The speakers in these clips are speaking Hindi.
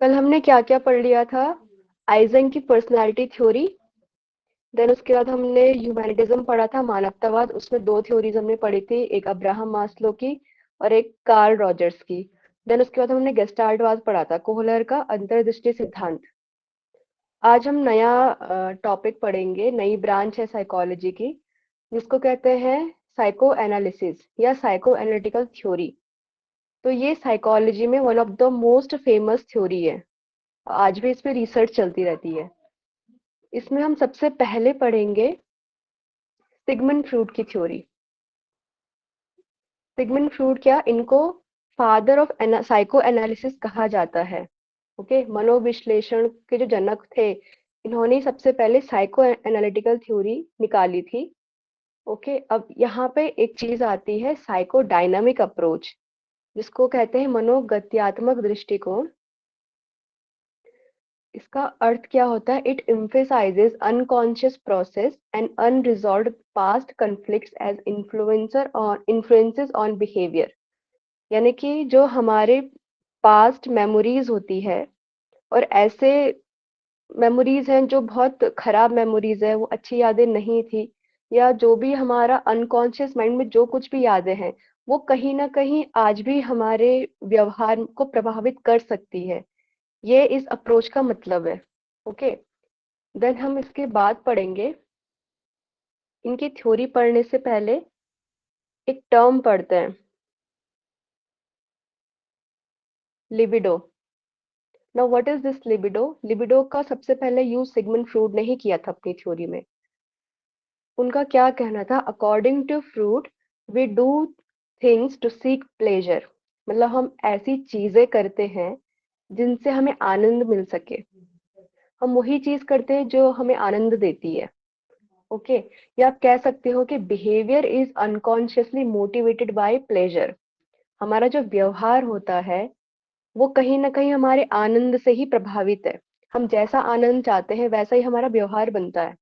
कल हमने क्या क्या पढ़ लिया था? आइजन की पर्सनालिटी थ्योरी। देन उसके बाद हमने ह्यूमैनिटिज्म पढ़ा था, मानवतावाद। उसमें दो थ्योरीज हमने पढ़ी थी, एक अब्राहम मास्लो की और एक कार्ल रॉजर्स की। देन उसके बाद हमने गेस्टाल्टवाद पढ़ा था, कोहलर का अंतर्दृष्टि सिद्धांत। आज हम नया टॉपिक पढ़ेंगे, नई ब्रांच है साइकोलॉजी की, जिसको कहते हैं साइको एनालिसिस या साइको एनालिटिकल थ्योरी। तो ये साइकोलॉजी में one of the most famous theory है। आज भी इस पे रिसर्च चलती रहती है। इसमें हम सबसे पहले पढ़ेंगे सिगमंड फ्रूड की थ्योरी। सिगमंड फ्रूड क्या, इनको फादर ऑफ साइको एनालिसिस कहा जाता है। ओके, मनोविश्लेषण के जो जनक थे, इन्होंने ही सबसे पहले साइको एनालिटिकल थ्योरी निकाली थी। ओके, अब यहाँ पे एक चीज आती है, साइको डायनामिक अप्रोच, जिसको कहते हैं मनोगत्यात्मक दृष्टिकोण। इसका अर्थ क्या होता है? It emphasizes unconscious process and unresolved past conflicts as influences on behavior। यानी कि जो हमारे पास्ट मेमोरीज होती है, और ऐसे मेमोरीज हैं जो बहुत खराब मेमोरीज है, वो अच्छी यादें नहीं थी, या जो भी हमारा अनकॉन्शियस माइंड में जो कुछ भी यादें हैं, वो कहीं ना कहीं आज भी हमारे व्यवहार को प्रभावित कर सकती है। ये इस अप्रोच का मतलब है। ओके, देन हम इसके बाद पढ़ेंगे, इनकी थ्योरी पढ़ने से पहले एक टर्म पढ़ते हैं, libido. Now what is this libido? Libido का सबसे पहले यूज सिगमंड फ्रूड ने ही किया था अपनी थ्योरी में। उनका क्या कहना था? According to Freud, we do things to seek pleasure. मतलब हम ऐसी चीजें करते हैं जिनसे हमें आनंद मिल सके। हम वही चीज करते हैं जो हमें आनंद देती है। ओके, या आप कह सकते हो कि behaviour is unconsciously motivated by pleasure. हमारा जो व्यवहार होता है, वो कहीं ना कहीं हमारे आनंद से ही प्रभावित है। हम जैसा आनंद चाहते हैं वैसा ही हमारा व्यवहार बनता है।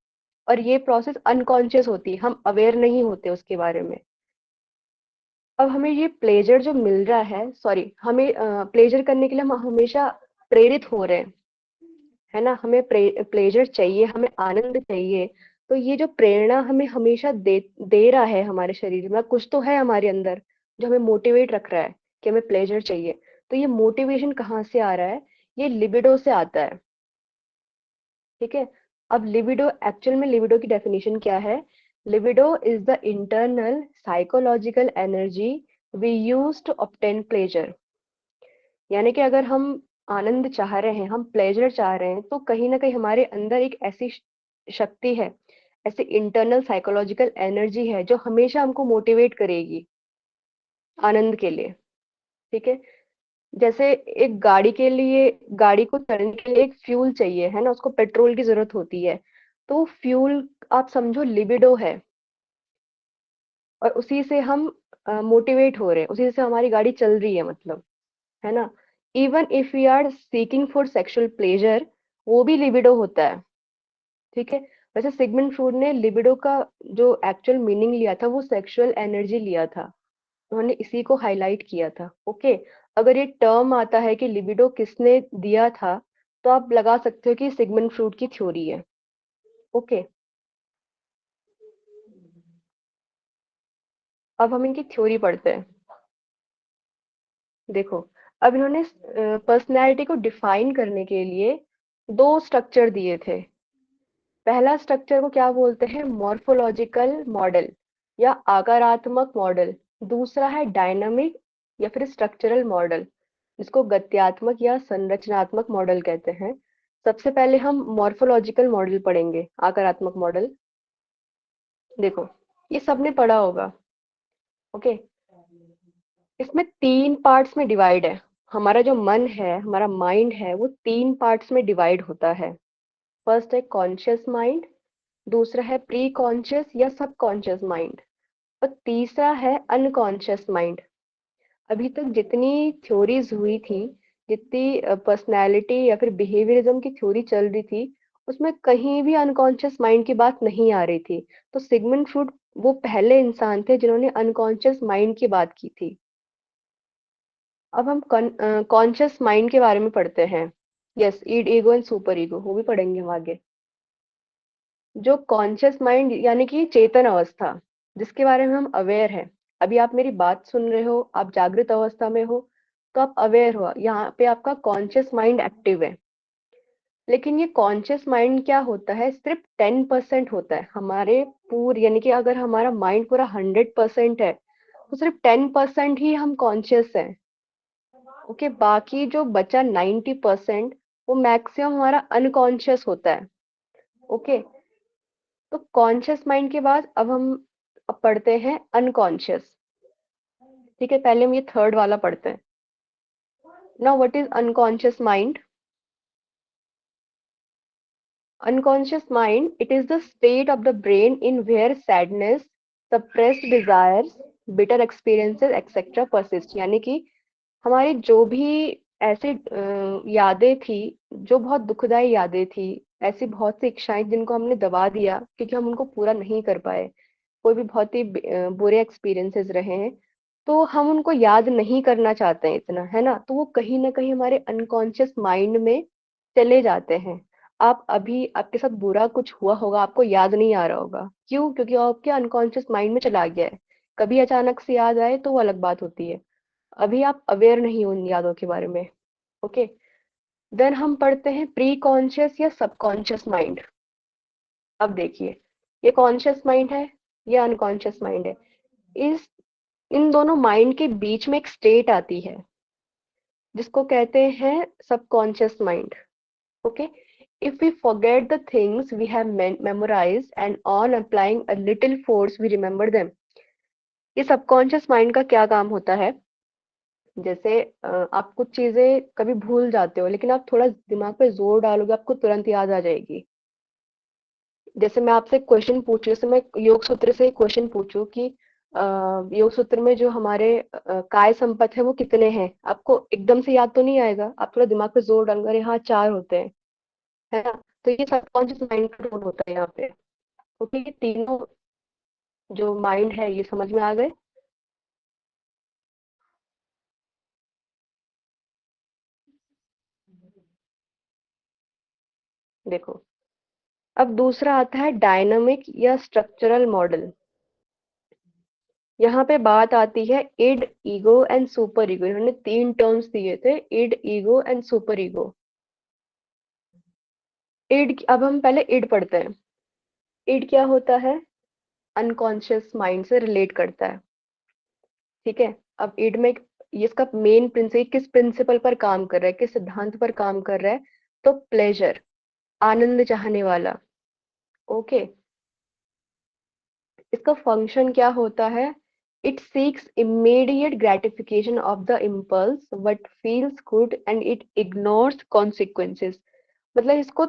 और ये प्रोसेस अनकॉन्शियस होती है, हम अवेयर नहीं होते उसके बारे में। अब हमें ये प्लेजर जो मिल रहा है, सॉरी, हमें प्लेजर करने के लिए हम हमेशा प्रेरित हो रहे हैं, है ना? हमें प्लेजर चाहिए, हमें आनंद चाहिए। तो ये जो प्रेरणा हमें हमेशा दे दे रहा है हमारे शरीर में, कुछ तो है हमारे अंदर जो हमें मोटिवेट रख रहा है कि हमें प्लेजर चाहिए। तो ये मोटिवेशन कहाँ से आ रहा है? ये लिबिडो से आता है। ठीक है, अब लिबिडो, एक्चुअल में लिबिडो की डेफिनेशन क्या है? Libido is the internal psychological energy we use to obtain pleasure. यानी कि अगर हम आनंद चाह रहे हैं, हम प्लेजर चाह रहे हैं, तो कहीं ना कहीं हमारे अंदर एक ऐसी शक्ति है, ऐसी इंटरनल साइकोलॉजिकल एनर्जी है जो हमेशा हमको मोटिवेट करेगी आनंद के लिए। ठीक है, जैसे एक गाड़ी के लिए, गाड़ी को चलने के लिए एक फ्यूल चाहिए, है ना? उसको पेट्रोल की जरूरत होती है। तो फ्यूल आप समझो लिबिडो है, और उसी से हम मोटिवेट हो रहे हैं, उसी से हमारी गाड़ी चल रही है, मतलब, है ना? Even if we are seeking for sexual pleasure, वो भी लिबिडो होता है। ठीक है, वैसे सिगमंड फ्रूड ने लिबिडो का जो एक्चुअल मीनिंग लिया था, वो सेक्सुअल एनर्जी लिया था। उन्होंने इसी को हाईलाइट किया था। ओके, अगर ये टर्म आता है कि लिबिडो किसने दिया था, तो आप लगा सकते हो कि सिगमंड फ्रूड की थ्योरी है। ओके, अब हम इनकी थ्योरी पढ़ते हैं। देखो, अब इन्होंने पर्सनैलिटी को डिफाइन करने के लिए दो स्ट्रक्चर दिए थे। पहला स्ट्रक्चर को क्या बोलते हैं? मॉर्फोलॉजिकल मॉडल या आकारात्मक मॉडल। दूसरा है डायनामिक या फिर स्ट्रक्चरल मॉडल, जिसको गत्यात्मक या संरचनात्मक मॉडल कहते हैं। सबसे पहले हम मॉर्फोलॉजिकल मॉडल पढ़ेंगे, आकारात्मक मॉडल। देखो, ये सबने पढ़ा होगा। ओके, इसमें तीन पार्ट्स में डिवाइड है। हमारा जो मन है, हमारा माइंड है, वो तीन पार्ट्स में डिवाइड होता है। फर्स्ट है कॉन्शियस माइंड, दूसरा है प्री कॉन्शियस या सब कॉन्शियस माइंड, और तीसरा है अनकॉन्शियस माइंड। अभी तक जितनी थ्योरीज हुई थी, जितनी पर्सनालिटी या फिर बिहेवियरिज्म की थ्योरी चल रही थी, उसमें कहीं भी अनकॉन्शियस माइंड की बात नहीं आ रही थी। तो सिगमंड फ्रूड वो पहले इंसान थे जिन्होंने अनकॉन्शियस माइंड की बात की थी। अब हम कॉन्शियस माइंड के बारे में पढ़ते हैं। Yes, id, ego and super ego, वो भी पढ़ेंगे हम आगे। जो कॉन्शियस माइंड यानी कि चेतन अवस्था, जिसके बारे में हम अवेयर हैं। अभी आप मेरी बात सुन रहे हो, आप जागृत अवस्था में हो, तो आप अवेयर हो, यहाँ पे आपका कॉन्शियस माइंड एक्टिव है। लेकिन ये कॉन्शियस माइंड क्या होता है, सिर्फ 10% होता है हमारे पूरे, यानी कि अगर हमारा माइंड पूरा 100% है, तो सिर्फ 10% ही हम कॉन्शियस हैं। ओके, बाकी जो बचा 90%, वो मैक्सिमम हमारा अनकॉन्शियस होता है। ओके, तो कॉन्शियस माइंड के बाद अब हम अब पढ़ते हैं अनकॉन्शियस। ठीक है, पहले हम ये थर्ड वाला पढ़ते हैं। Now what is unconscious mind? Unconscious mind, it is the state of the brain in where sadness, suppressed desires, bitter experiences, etc. persist। यानी कि हमारी जो भी ऐसी यादें थी, जो बहुत दुखदाई यादें थी, ऐसी बहुत सी इच्छाएं जिनको हमने दबा दिया क्योंकि हम उनको पूरा नहीं कर पाए, कोई भी बहुत ही बुरे एक्सपीरियंसेस रहे हैं, तो हम उनको याद नहीं करना चाहते हैं इतना, है ना, तो वो कहीं ना कहीं हमारे अनकॉन्शियस माइंड में चले जाते हैं। आप अभी आपके साथ बुरा कुछ हुआ होगा, आपको याद नहीं आ रहा होगा, क्यों? क्योंकि वो आपके अनकॉन्शियस माइंड में चला गया है। कभी अचानक से याद आए तो वो अलग बात होती है, अभी आप अवेयर नहीं हो उन यादों के बारे में। ओके, देन हम पढ़ते हैं प्री कॉन्शियस या सबकॉन्शियस माइंड। अब देखिए, ये कॉन्शियस माइंड है, ये अनकॉन्शियस माइंड है। इस इन दोनों माइंड के बीच में एक स्टेट आती है, जिसको कहते हैं subconscious mind. Okay, if we forget the things we have memorized and on applying a little force we remember them। ये सबकॉन्शियस माइंड का क्या काम होता है? जैसे आप कुछ चीजें कभी भूल जाते हो, लेकिन आप थोड़ा दिमाग पे जोर डालोगे, आपको तुरंत याद आ जाएगी। जैसे मैं आपसे क्वेश्चन पूछूं, जैसे मैं योग सूत्र से क्वेश्चन पूछूं कि योग सूत्र में जो हमारे काय संपत है वो कितने हैं, आपको एकदम से याद तो नहीं आएगा, आप थोड़ा दिमाग पे जोर डालोगे, अरे हाँ 4 होते हैं, है ना। तो ये सबकॉन्शियस माइंड का रोल होता है यहाँ पे। ओके, ये तीनों जो माइंड है, ये समझ में आ गए? देखो, अब दूसरा आता है डायनामिक या स्ट्रक्चरल मॉडल। यहाँ पे बात आती है id, ego and super ego. इन्होंने 3 टर्म्स दिए थे, id, ego and super ego. Id, अब हम पहले इड पढ़ते हैं। इड क्या होता है? अनकॉन्शियस माइंड से रिलेट करता है। ठीक है, अब इड में ये इसका मेन प्रिंसिपल, किस प्रिंसिपल पर काम कर रहा है, किस सिद्धांत पर काम कर रहा है? तो प्लेजर, आनंद चाहने वाला। ओके, इसका फंक्शन क्या होता है? It seeks immediate gratification of the impulse but feels good and it ignores consequences. मतलब इसको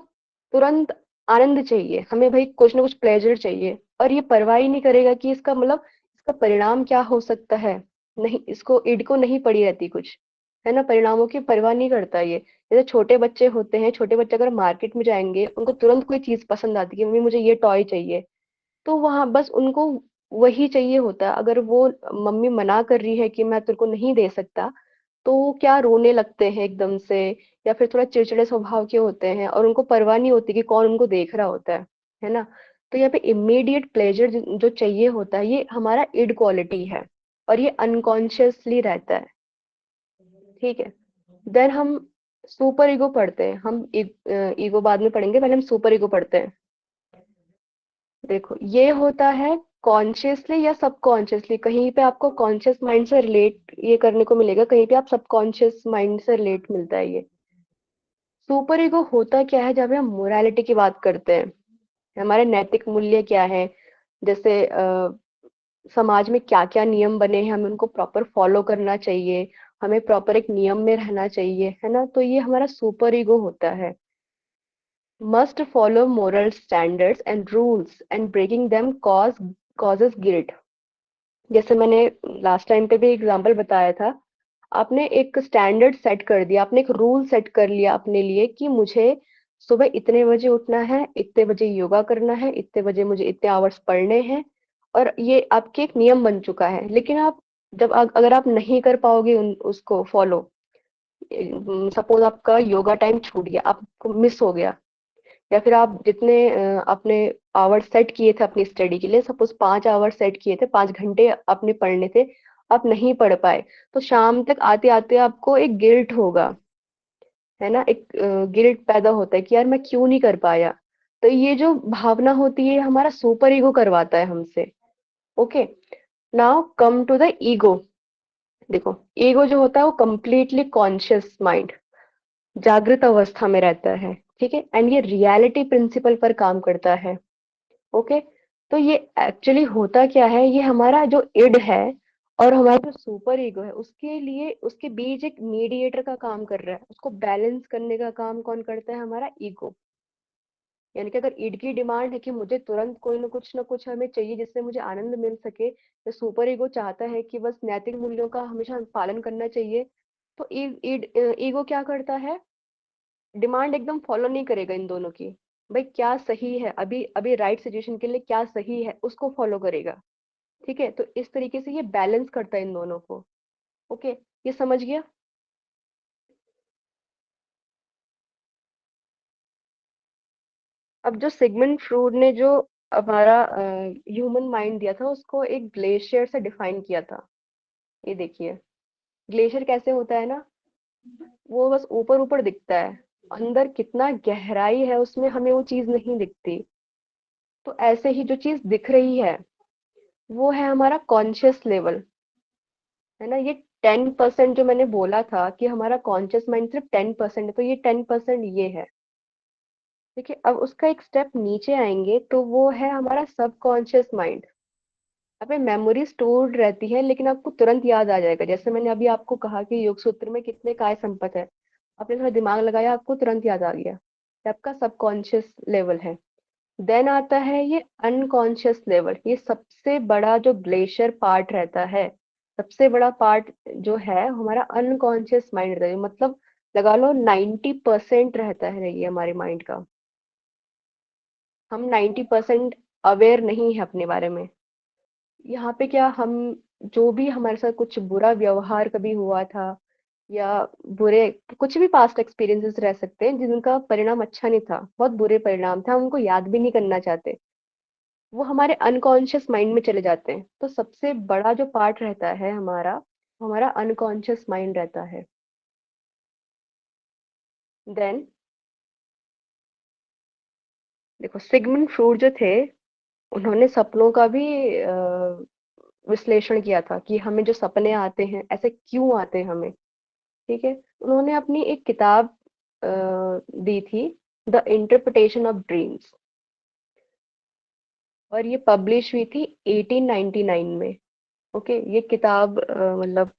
तुरंत आनंद चाहिए, हमें भाई कुछ ना कुछ प्लेजर चाहिए, और ये परवाह ही नहीं करेगा कि इसका मतलब इसका परिणाम क्या हो सकता है। नहीं, इसको इड को नहीं पड़ी रहती कुछ, है ना, परिणामों की परवाह नहीं करता ये। जैसे छोटे बच्चे होते हैं, छोटे बच्चे अगर मार्केट में जाएंगे, उनको तुरंत कोई चीज पसंद आती है कि मम्मी मुझे ये टॉय चाहिए, तो वहां बस उनको वही चाहिए होता है। अगर वो मम्मी मना कर रही है कि मैं तेरे को नहीं दे सकता, तो वो क्या रोने लगते हैं एकदम से, या फिर थोड़ा चिड़चिड़े स्वभाव के होते हैं, और उनको परवाह नहीं होती कि कौन उनको देख रहा होता है ना। तो यहाँ पे इमीडिएट प्लेजर जो चाहिए होता है, ये हमारा इड क्वालिटी है, और ये अनकॉन्शियसली रहता है। ठीक है, देन हम सुपर ईगो पढ़ते हैं। हम ईगो बाद में पढ़ेंगे, पहले हम सुपर ईगो पढ़ते हैं। देखो, ये होता है कॉन्शियसली या सबकॉन्शियसली, कहीं पे आपको कॉन्शियस माइंड से रिलेट ये करने को मिलेगा, कहीं पे आप सबकॉन्शियस माइंड से रिलेट मिलता है ये। सुपर ईगो होता क्या है? जब हम मोरालिटी की बात करते हैं, हमारे नैतिक मूल्य क्या है, जैसे समाज में क्या क्या नियम बने हैं, हमें उनको प्रॉपर फॉलो करना चाहिए, हमें प्रॉपर एक नियम में रहना चाहिए, है ना, तो ये हमारा सुपर ईगो होता है। Must follow moral standards and rules and breaking them causes guilt. जैसे मैंने लास्ट टाइम पे भी एग्जांपल बताया था, आपने एक स्टैंडर्ड सेट कर दिया, आपने एक रूल सेट कर लिया अपने लिए कि मुझे सुबह इतने बजे उठना है, इतने बजे योगा करना है, इतने बजे मुझे इतने आवर्स पढ़ने हैं, और ये आपके एक नियम बन चुका है। लेकिन आप जब अगर आप नहीं कर पाओगे उसको फॉलो, सपोज आपका योगा टाइम छूट गया, आपको मिस हो गया, या फिर आप जितने आपने आवर्स सेट किए थे अपनी स्टडी के लिए, सपोज 5 आवर्स सेट किए थे, 5 घंटे आपने पढ़ने थे, आप नहीं पढ़ पाए, तो शाम तक आते आते आपको एक गिल्ट होगा, है ना, एक गिल्ट पैदा होता है कि यार मैं क्यों नहीं कर पाया। तो ये जो भावना होती है हमारा सुपर ईगो करवाता है हमसे। Okay, now come to the ego. देखो, ईगो जो होता है वो कंप्लीटली कॉन्शियस माइंड, जागृत अवस्था में रहता है, ठीक है, एंड ये रियलिटी प्रिंसिपल पर काम करता है। ओके, तो ये एक्चुअली होता क्या है, ये हमारा जो इड है और हमारा जो सुपर ईगो है, उसके लिए उसके बीच एक मीडिएटर का काम कर रहा है, उसको बैलेंस करने का काम कौन करता है, हमारा ईगो। यानी कि अगर ईड की डिमांड है कि मुझे तुरंत कोई ना कुछ हमें चाहिए जिससे मुझे आनंद मिल सके, तो सुपर ईगो चाहता है कि बस नैतिक मूल्यों का हमेशा पालन करना चाहिए, तो ईगो क्या करता है, डिमांड एकदम फॉलो नहीं करेगा इन दोनों की। भाई क्या सही है, अभी अभी राइट सिचुएशन के लिए क्या सही है उसको फॉलो करेगा। ठीक है, तो इस तरीके से ये बैलेंस करता है इन दोनों को। ओके, ये समझ गया। अब जो सिगमंड फ्रूड ने जो हमारा ह्यूमन माइंड दिया था, उसको एक ग्लेशियर से डिफाइन किया था। ये देखिए, ग्लेशियर कैसे होता है ना, वो बस ऊपर ऊपर दिखता है, अंदर कितना गहराई है उसमें हमें वो चीज नहीं दिखती। तो ऐसे ही जो चीज दिख रही है वो है हमारा कॉन्शियस लेवल, है ना। ये 10% जो मैंने बोला था कि हमारा कॉन्शियस माइंड सिर्फ 10% है, तो ये 10% ये है। देखिए, अब उसका एक स्टेप नीचे आएंगे तो वो है हमारा सब कॉन्शियस माइंड। अब मेमोरी स्टोर्ड रहती है लेकिन आपको तुरंत याद आ जाएगा, जैसे मैंने अभी आपको कहा कि योग सूत्र में कितने काय संपत है, आपने थोड़ा दिमाग लगाया आपको तुरंत याद आ गया, ये आपका सबकॉन्शियस लेवल है। देन आता है ये अनकॉन्शियस लेवल, ये सबसे बड़ा जो ग्लेशियर पार्ट रहता है, सबसे बड़ा पार्ट जो है हमारा अनकॉन्शियस माइंड रहता है, मतलब लगा लो 90% रहता है ये हमारे माइंड का। हम 90% अवेयर नहीं है अपने बारे में। यहाँ पे क्या हम, जो भी हमारे साथ कुछ बुरा व्यवहार कभी हुआ था, या बुरे कुछ भी पास्ट एक्सपीरियंसेस रह सकते हैं जिनका परिणाम अच्छा नहीं था, बहुत बुरे परिणाम थे, हम उनको याद भी नहीं करना चाहते, वो हमारे अनकॉन्शियस माइंड में चले जाते हैं। तो सबसे बड़ा जो पार्ट रहता है हमारा, हमारा अनकॉन्शियस माइंड रहता है। देन देखो, सिगमंड फ्रॉइड जो थे, उन्होंने सपनों का भी विश्लेषण किया था कि हमें जो सपने आते हैं ऐसे क्यों आते हैं हमें। ठीक है, उन्होंने अपनी एक किताब दी थी, द इंटरप्रिटेशन ऑफ ड्रीम्स, और ये पब्लिश हुई थी 1899 में। ओके, ये किताब मतलब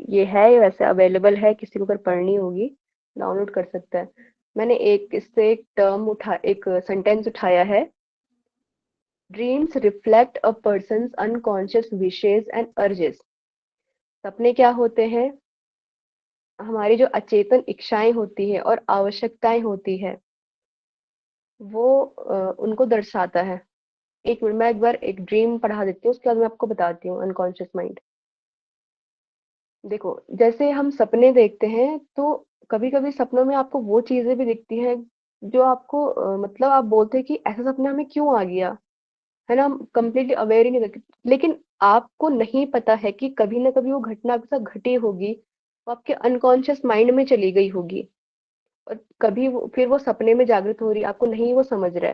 ये है, वैसे अवेलेबल है, किसी को अगर पढ़नी होगी डाउनलोड कर सकता है। मैंने एक इससे एक टर्म उठा, एक सेंटेंस उठाया है, dreams reflect a persons unconscious wishes and urges. सपने क्या होते हैं, हमारी जो अचेतन इच्छाएं होती है और आवश्यकताएं होती है, वो उनको दर्शाता है। एक मिनट, मैं एक बार एक ड्रीम पढ़ा देती हूँ, उसके बाद मैं आपको बताती हूँ अनकॉन्शियस माइंड। देखो, जैसे हम सपने देखते हैं तो कभी कभी सपनों में आपको वो चीजें भी दिखती हैं जो आपको मतलब आप बोलते हैं कि ऐसा सपना हमें क्यों आ गया, है ना, हम कंप्लीटली अवेयर ही नहीं रहते, लेकिन आपको नहीं पता है कि कभी ना कभी वो घटना आपके साथ घटी होगी, वो आपके अनकॉन्शियस माइंड में चली गई होगी, और कभी फिर वो सपने में जागृत हो रही है, आपको नहीं वो समझ रहा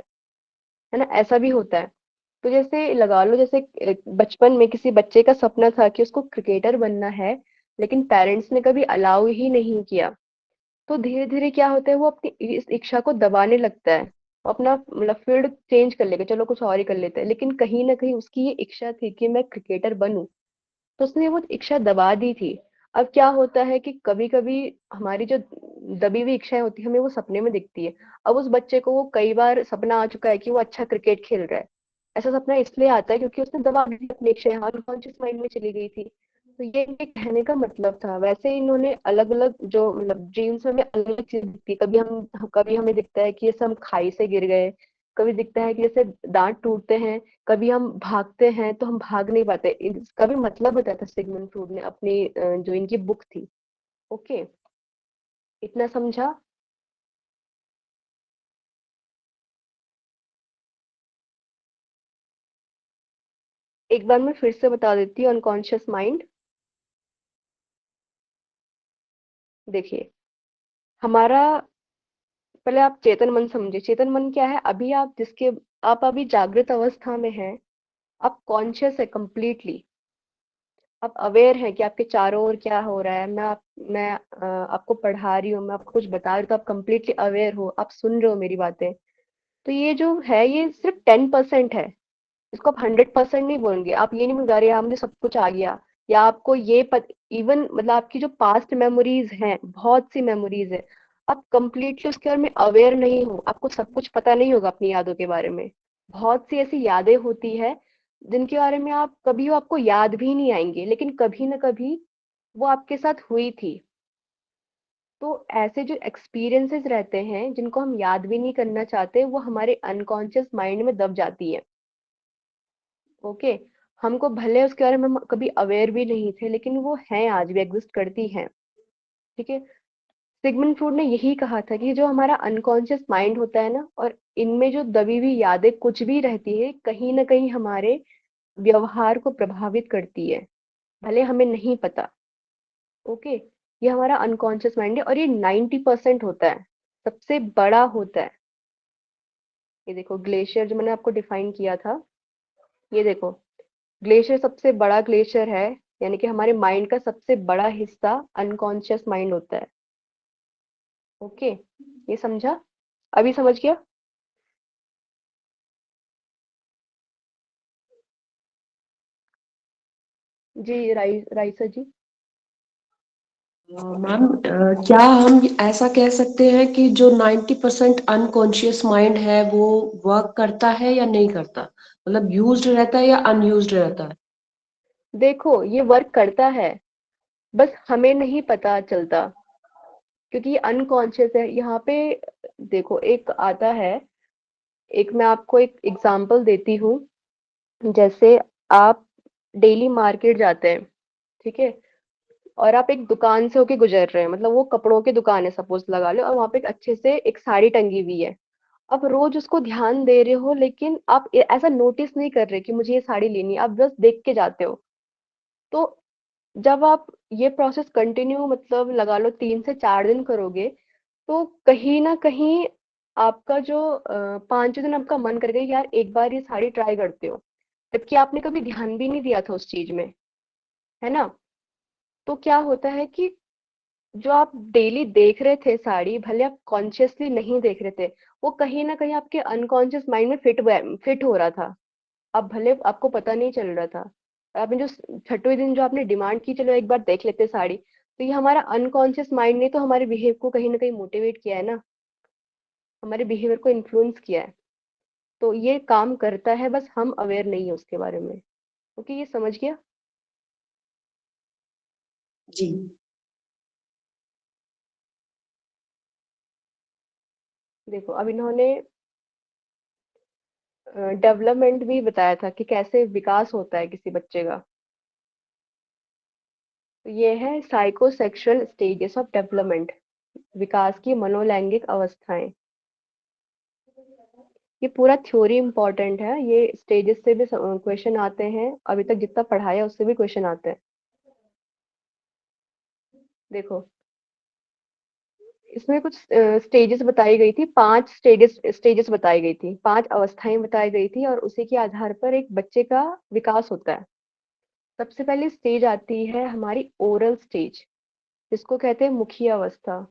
है ना, ऐसा भी होता है। तो जैसे लगा लो, जैसे बचपन में किसी बच्चे का सपना था कि उसको क्रिकेटर बनना है, लेकिन पेरेंट्स ने कभी अलाउ ही नहीं किया, तो धीरे धीरे क्या होता है, वो अपनी इस इच्छा को दबाने लगता है, वो अपना मतलब फील्ड चेंज कर लेगा, चलो कुछ और ही कर लेते हैं, लेकिन कहीं ना कहीं उसकी ये इच्छा थी कि मैं क्रिकेटर बनूं, तो उसने वो इच्छा दबा दी थी। अब क्या होता है कि कभी कभी हमारी जो दबी हुई इच्छाएं होती है हमें वो सपने में दिखती है। अब उस बच्चे को वो कई बार सपना आ चुका है कि वो अच्छा क्रिकेट खेल रहा है, ऐसा सपना इसलिए आता है क्योंकि उसने दबा दी थी अपनी इच्छाएं, अनकॉन्शियस माइंड में चली गई थी। तो ये इनके कहने का मतलब था। वैसे इन्होंने अलग अलग जो मतलब ड्रीम्स में हमें अलग अलग चीज दिखती है, कभी हमें दिखता है कि जैसे हम खाई से गिर गए, कभी दिखता है कि जैसे दांत टूटते हैं, कभी हम भागते हैं तो हम भाग नहीं पाते। इसका भी मतलब बताया था सिगमंड फ्रूड ने अपनी जो इनकी बुक थी। ओके, इतना समझा? एक बार मैं फिर से बता देती हूँ अनकॉन्शियस माइंड। देखिए, हमारा, पहले आप चेतन मन समझिए। चेतन मन क्या है? अभी आप जिसके, आप अभी जागृत अवस्था में हैं, आप कॉन्शियस है कंप्लीटली। आप अवेयर हैं कि आपके चारों ओर क्या हो रहा है। मैं आपको पढ़ा रही हूँ, मैं आपको कुछ बता रही हूँ, तो आप कंप्लीटली अवेयर हो, आप सुन रहे हो मेरी बातें। तो ये जो है, ये सिर्फ 10% है। इसको आप 100% नहीं बोलेंगे। आप ये नहीं बता रहे हाँ मुझे सब कुछ आ गया, या आपको ये इवन मतलब आपकी जो पास्ट मेमोरीज हैं, बहुत सी मेमोरीज है, आप कंप्लीटली उसके बारे में अवेयर नहीं हो, आपको सब कुछ पता नहीं होगा अपनी यादों के बारे में। बहुत सी ऐसी यादें होती है जिनके बारे में आप कभी, वो आपको याद भी नहीं आएंगे, लेकिन कभी ना कभी वो आपके साथ हुई थी। तो ऐसे जो एक्सपीरियंसेस रहते हैं जिनको हम याद भी नहीं करना चाहते, वो हमारे अनकॉन्शियस माइंड में दब जाती है। ओके। हमको भले उसके बारे में हम कभी अवेयर भी नहीं थे, लेकिन वो हैं, आज भी एग्जिस्ट करती हैं। ठीक है। सिगमंड फ्रॉइड ने यही कहा था कि जो हमारा अनकॉन्शियस माइंड होता है ना, और इनमें जो दबी हुई यादें कुछ भी रहती है, कहीं ना कहीं हमारे व्यवहार को प्रभावित करती है, भले हमें नहीं पता। ओके। ये हमारा अनकॉन्शियस माइंड है, और ये 90% होता है, सबसे बड़ा होता है। ये देखो, ग्लेशियर जो मैंने आपको डिफाइन किया था, ये देखो, ग्लेशियर सबसे बड़ा ग्लेशियर है। यानी कि हमारे माइंड का सबसे बड़ा हिस्सा अनकॉन्शियस माइंड होता है। ओके। ये समझा? अभी समझ गया? जी, राइसा जी। मैम, क्या हम ऐसा कह सकते हैं कि जो 90% अनकॉन्शियस माइंड है वो वर्क करता है या नहीं करता? मतलब यूज्ड रहता है या अनयूज्ड रहता है? देखो, ये वर्क करता है, बस हमें नहीं पता चलता, क्योंकि ये अनकॉन्शियस है यहाँ पे। देखो, एक आता है, एक मैं आपको एक एग्जांपल देती हूँ। जैसे आप डेली मार्केट जाते हैं, ठीक है, और आप एक दुकान से होके गुजर रहे हैं, मतलब वो कपड़ों की दुकान है सपोज लगा लो, और वहां पे एक अच्छे से एक साड़ी टंगी हुई है। आप रोज उसको ध्यान दे रहे हो, लेकिन आप ऐसा नोटिस नहीं कर रहे कि मुझे ये साड़ी लेनी है, आप बस देख के जाते हो। तो जब आप ये प्रोसेस कंटिन्यू, मतलब लगा लो 3 से 4 दिन करोगे, तो कहीं ना कहीं आपका जो 5वें दिन आपका मन करेगा कि यार एक बार ये साड़ी ट्राई करते हो, जबकि आपने कभी ध्यान भी नहीं दिया था उस चीज में, है ना? तो क्या होता है कि जो आप डेली देख रहे थे साड़ी, भले आप कॉन्शियसली नहीं देख रहे थे, वो कहीं ना कहीं आपके अनकॉन्शियस माइंड में फिट हो रहा था। अब भले आपको पता नहीं चल रहा था। आपने जो 6वें दिन जो आपने डिमांड की, चलो एक बार देख लेते साड़ी, तो ये हमारा अनकॉन्शियस माइंड ने तो हमारे बिहेव को कहीं ना कहीं मोटिवेट किया है ना, हमारे बिहेवियर को इन्फ्लुएंस किया है। तो ये काम करता है, बस हम अवेयर नहीं है उसके बारे में। ओके, ये समझ गया? जी। देखो, अब इन्होंने डेवलपमेंट भी बताया था कि कैसे विकास होता है किसी बच्चे का। तो ये है साइकोसेक्सुअल स्टेजेस ऑफ डेवलपमेंट, विकास की मनोलैंगिक अवस्थाएं। ये पूरा थ्योरी इंपॉर्टेंट है, ये स्टेजेस से भी क्वेश्चन आते हैं, अभी तक जितना पढ़ाया उससे भी क्वेश्चन आते हैं। देखो, इसमें कुछ स्टेजेस बताई गई थी, 5 स्टेजेस स्टेजेस बताई गई थी, 5 अवस्थाएं बताई गई थी, और उसी के आधार पर एक बच्चे का विकास होता है। सबसे पहले स्टेज आती है हमारी ओरल स्टेज, जिसको कहते हैं मुखी अवस्था।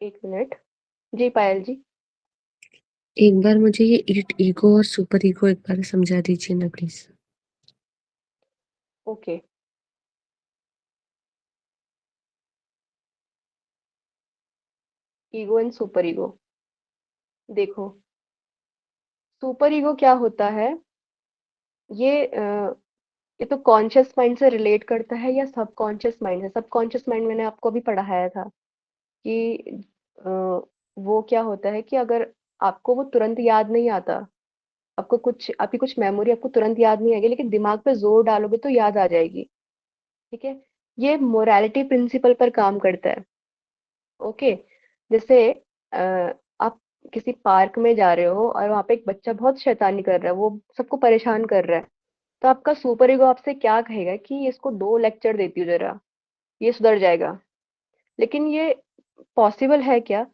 1 मिनट। जी पायल जी। एक बार मुझे ये ईगो और सुपर ईगो एक बार समझा दीजिए ना please. Okay. Ego and super ego. देखो, सुपर ईगो क्या होता है? ये ये तो कॉन्शियस माइंड से रिलेट करता है या सबकॉन्शियस माइंड है? सबकॉन्शियस माइंड मैंने आपको अभी पढ़ाया था कि अ, वो क्या होता है कि अगर आपको वो तुरंत याद नहीं आता, आपको कुछ, आपकी कुछ मेमोरी आपको तुरंत याद नहीं आएगी, लेकिन दिमाग पे जोर डालोगे तो याद आ जाएगी। ठीक है। ये मोरालिटी प्रिंसिपल पर काम करता है। ओके, जैसे अ, आप किसी पार्क में जा रहे हो और वहां पे एक बच्चा बहुत शैतानी कर रहा है, वो सबको परेशान कर रहा है, तो आपका सुपर ईगो आपसे क्या कहेगा कि इसको 2 लेक्चर देती हूँ जरा, ये सुधर जाएगा। लेकिन ये पॉसिबल है क्या?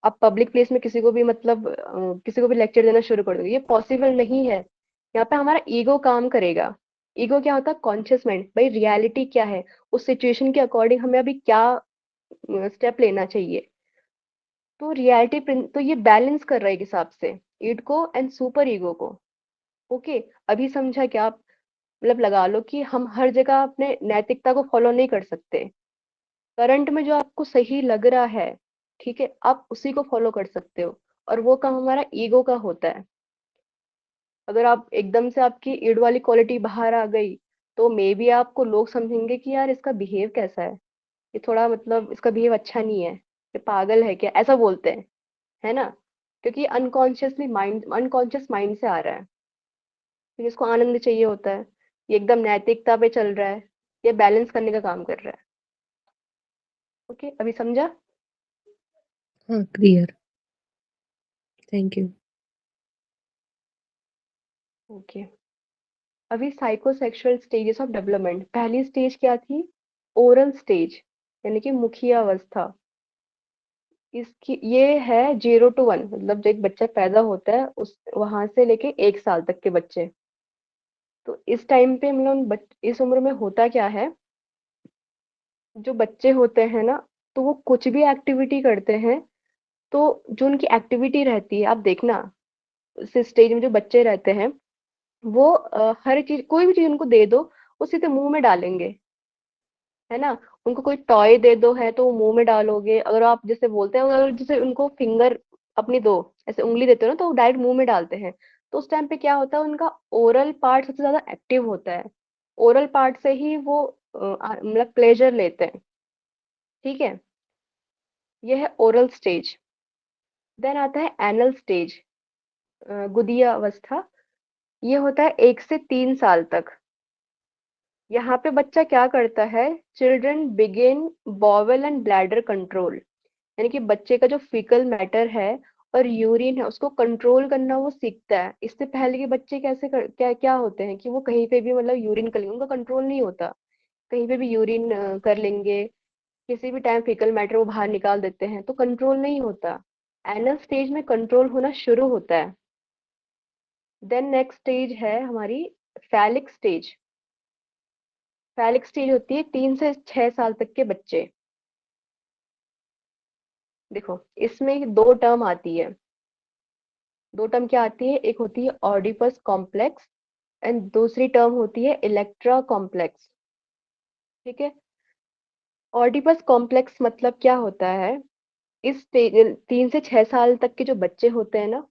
आप पब्लिक प्लेस में किसी को भी मतलब किसी को भी लेक्चर देना शुरू कर दोगे, ये पॉसिबल नहीं है। यहाँ पे हमारा ईगो काम करेगा। ईगो क्या होता है? कॉन्शियस माइंड, भाई रियलिटी क्या है, उस सिचुएशन के अकॉर्डिंग हमें अभी क्या स्टेप लेना चाहिए। तो तो ये बैलेंस कर रहा है एक हिसाब से ईड को एंड सुपर ईगो को। ओके, अभी समझा क्या आप? मतलब लगा लो कि हम हर जगह अपने नैतिकता को फॉलो नहीं कर सकते। करंट में जो आपको सही लग रहा है, ठीक है, आप उसी को फॉलो कर सकते हो। और वो काम हमारा ईगो का होता है। अगर आप एकदम से आपकी ईड वाली क्वालिटी बाहर आ गई, तो मे बी आपको लोग समझेंगे कि यार इसका बिहेव कैसा है, ये थोड़ा मतलब इसका बिहेव अच्छा नहीं है, ये पागल है क्या, ऐसा बोलते हैं, है ना? क्योंकि अनकॉन्शियस माइंड से आ रहा है। क्योंकि इसको आनंद चाहिए होता है, ये एकदम नैतिकता पे चल रहा है, ये बैलेंस करने का काम कर रहा है। ओके, अभी समझा? हाँ, क्लियर। Thank you. ओके, अभी साइकोसेक्सुअल स्टेजेस ऑफ डेवलपमेंट, पहली स्टेज क्या थी? ओरल स्टेज, यानी कि मुखी अवस्था। इसकी ये है 0 to 1, मतलब जब एक बच्चा पैदा होता है उस वहां से लेके 1 साल तक के बच्चे। तो इस टाइम पे मतलब इस उम्र में होता क्या है, जो बच्चे होते हैं ना, तो वो कुछ भी एक्टिविटी करते हैं, तो जो उनकी एक्टिविटी रहती है, आप देखना, इस स्टेज में जो बच्चे रहते हैं, वो हर चीज, कोई भी चीज उनको दे दो, वो सीधे मुंह में डालेंगे, है ना? उनको कोई टॉय दे दो है तो वो मुंह में डालोगे। अगर आप जैसे बोलते हैं, अगर जैसे उनको फिंगर अपनी दो, ऐसे उंगली देते हो ना, तो वो डायरेक्ट मुंह में डालते हैं। तो उस टाइम पे क्या होता है, उनका ओरल पार्ट सबसे ज्यादा एक्टिव होता है। ओरल पार्ट से ही वो मतलब प्लेजर लेते हैं। ठीक है, ये है ओरल स्टेज। देन आता है एनल स्टेज, गुदीय अवस्था। ये होता है 1 से 3 साल तक। यहाँ पे बच्चा क्या करता है, children begin bowel and bladder control, यानी कि बच्चे का जो फीकल मैटर है और यूरिन है उसको कंट्रोल करना वो सीखता है। इससे पहले के बच्चे क्या क्या होते हैं कि वो कहीं पे भी मतलब यूरिन कर लेंगे, उनका कंट्रोल नहीं होता, कहीं पे भी यूरिन कर लेंगे, किसी भी टाइम फीकल मैटर वो बाहर निकाल देते हैं, तो कंट्रोल नहीं होता। एनल स्टेज में कंट्रोल होना शुरू होता है। देन नेक्स्ट स्टेज है हमारी फैलिक स्टेज। फैलिक स्टेज होती है 3 से 6 साल तक के बच्चे। देखो, इसमें 2 टर्म आती है। 2 टर्म क्या आती है? एक होती है ऑडिपस कॉम्प्लेक्स एंड दूसरी टर्म होती है इलेक्ट्रा कॉम्प्लेक्स। ठीक है, ऑडिपस कॉम्प्लेक्स मतलब क्या होता है? इस 3 से 6 साल तक के जो बच्चे होते हैं ना,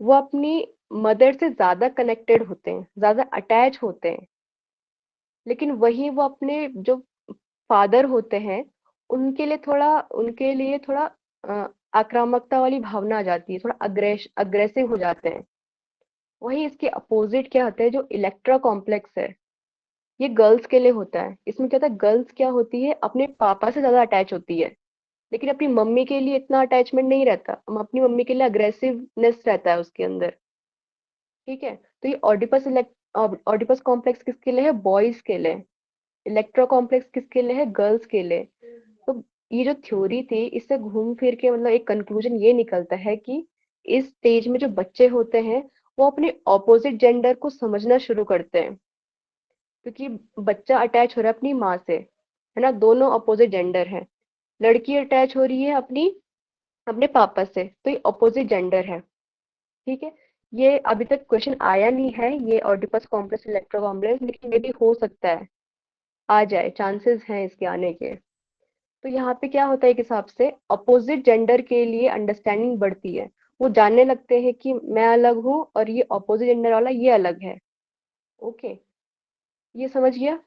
वो अपनी मदर से ज्यादा कनेक्टेड होते हैं, ज्यादा अटैच होते हैं। लेकिन वही वो अपने जो फादर होते हैं, उनके लिए थोड़ा आक्रामकता वाली भावना आ जाती है, थोड़ा अग्रेसिव हो जाते हैं। वही इसके अपोजिट क्या होता है, जो इलेक्ट्रा कॉम्प्लेक्स है, ये गर्ल्स के लिए होता है। इसमें क्या होता है, गर्ल्स क्या होती है, अपने पापा से ज्यादा अटैच होती है, लेकिन अपनी मम्मी के लिए इतना अटैचमेंट नहीं रहता। हम अपनी मम्मी के लिए अग्रेसिवनेस रहता है उसके अंदर। ठीक है, तो ये ऑडिपस कॉम्प्लेक्स किसके लिए है? बॉयज के लिए। इलेक्ट्रो कॉम्प्लेक्स किसके लिए है? गर्ल्स के लिए। तो ये जो थ्योरी थी, इससे घूम फिर के मतलब एक कंक्लूजन ये निकलता है कि इस स्टेज में जो बच्चे होते हैं, वो अपने ऑपोजिट जेंडर को समझना शुरू करते हैं। क्योंकि बच्चा अटैच हो रहा है अपनी माँ से, है ना? दोनों अपोजिट जेंडर है। लड़की अटैच हो रही है अपनी अपने पापा से, तो ये अपोजिट जेंडर है। ठीक है, ये अभी तक क्वेश्चन आया नहीं है, ये ऑडिपस कॉम्प्लेक्स इलेक्ट्रो कॉम्प्लेक्स, लेकिन मे भी हो सकता है आ जाए, चांसेस हैं इसके आने के। तो यहाँ पे क्या होता है, एक हिसाब से अपोजिट जेंडर के लिए अंडरस्टैंडिंग बढ़ती है। वो जानने लगते हैं कि मैं अलग हूँ और ये अपोजिट जेंडर वाला ये अलग है। ओके, ये समझ गया?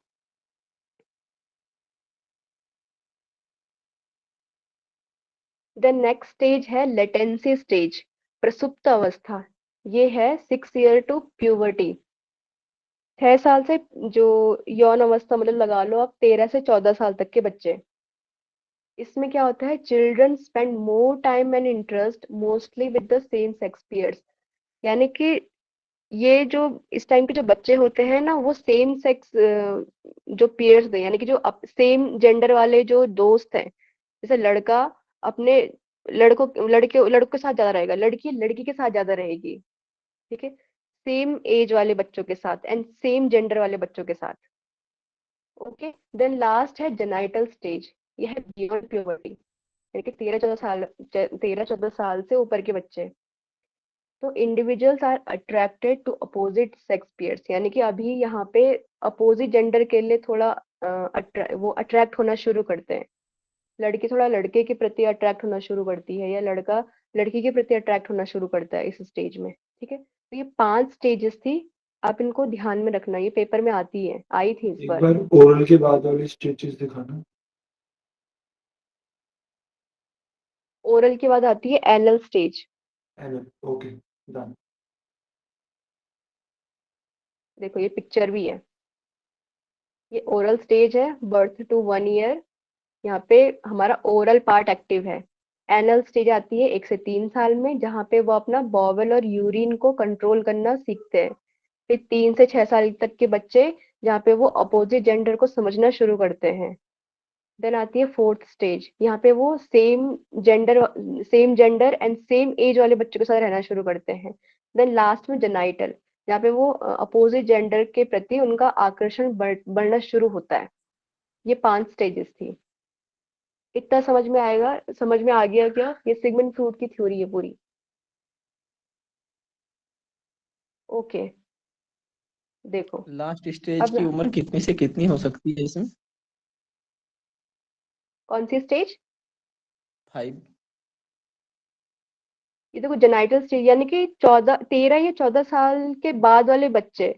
देन नेक्स्ट स्टेज है लेटेंसी स्टेज, प्रसुप्त अवस्था। ये है 6 ईयर टू प्यूबर्टी। 6 साल से जो यौन अवस्था मतलब लगा लो आप 13 से 14 साल तक के बच्चे, इसमें क्या होता है, children spend more time and interest mostly with the same sex pairs. यानी कि ये जो इस टाइम के जो बच्चे होते हैं ना, वो सेम सेक्स जो पेयर्स हैं, यानी कि जो सेम जेंडर वाले जो दोस्त हैं, जैसे लड़का अपने लड़कों के साथ ज्यादा रहेगा, लड़की लड़की के साथ ज्यादा रहेगी, ठीक है, सेम एज वाले बच्चों के साथ एंड सेम जेंडर वाले बच्चों के साथ। ओके, देन लास्ट है जेनाइटल स्टेज, यह है बियॉन्ड प्यूबर्टी, यानी कि 13-14 साल से ऊपर के बच्चे। तो individuals are attracted to opposite sex pairs, यानी कि अभी यहाँ पे अपोजिट जेंडर के लिए थोड़ा वो अट्रैक्ट होना शुरू करते हैं। लड़की थोड़ा लड़के के प्रति अट्रैक्ट होना शुरू करती है, या लड़का लड़की के प्रति अट्रैक्ट होना शुरू करता है इस स्टेज में। ठीक है, तो ये 5 स्टेजेस थी, आप इनको ध्यान में रखना, ये पेपर में आती है, आई थी इस एक बार। बार ओरल के बाद वाली स्टेजेस दिखाना। ओरल के बाद आती है anal stage. Anal, okay, done. देखो ये पिक्चर भी है, ये ओरल स्टेज है, बर्थ टू 1 ईयर, यहाँ पे हमारा ओरल पार्ट एक्टिव है। एनल स्टेज आती है 1 से 3 साल में, जहाँ पे वो अपना बॉवल और यूरिन को कंट्रोल करना सीखते हैं। फिर 3 से 6 साल तक के बच्चे, जहाँ पे वो अपोजिट जेंडर को समझना शुरू करते हैं। देन आती है फोर्थ स्टेज, यहाँ पे वो same gender and same age वाले बच्चों के साथ रहना शुरू करते हैं। देन लास्ट में जेनाइटल, जहाँ पे वो अपोजिट जेंडर के प्रति उनका आकर्षण बढ़ना शुरू होता है। ये 5 स्टेजेस थी। इतना समझ में आ गया क्या? ये सिगमंड फ्रूड की थ्योरी है पूरी। ओके, देखो लास्ट स्टेज अब की उम्र कितनी से कितनी हो सकती है इसमें? कौन सी स्टेज? 5। ये देखो जेनाइटल स्टेज, यानी कि 13 या 14 साल के बाद वाले बच्चे।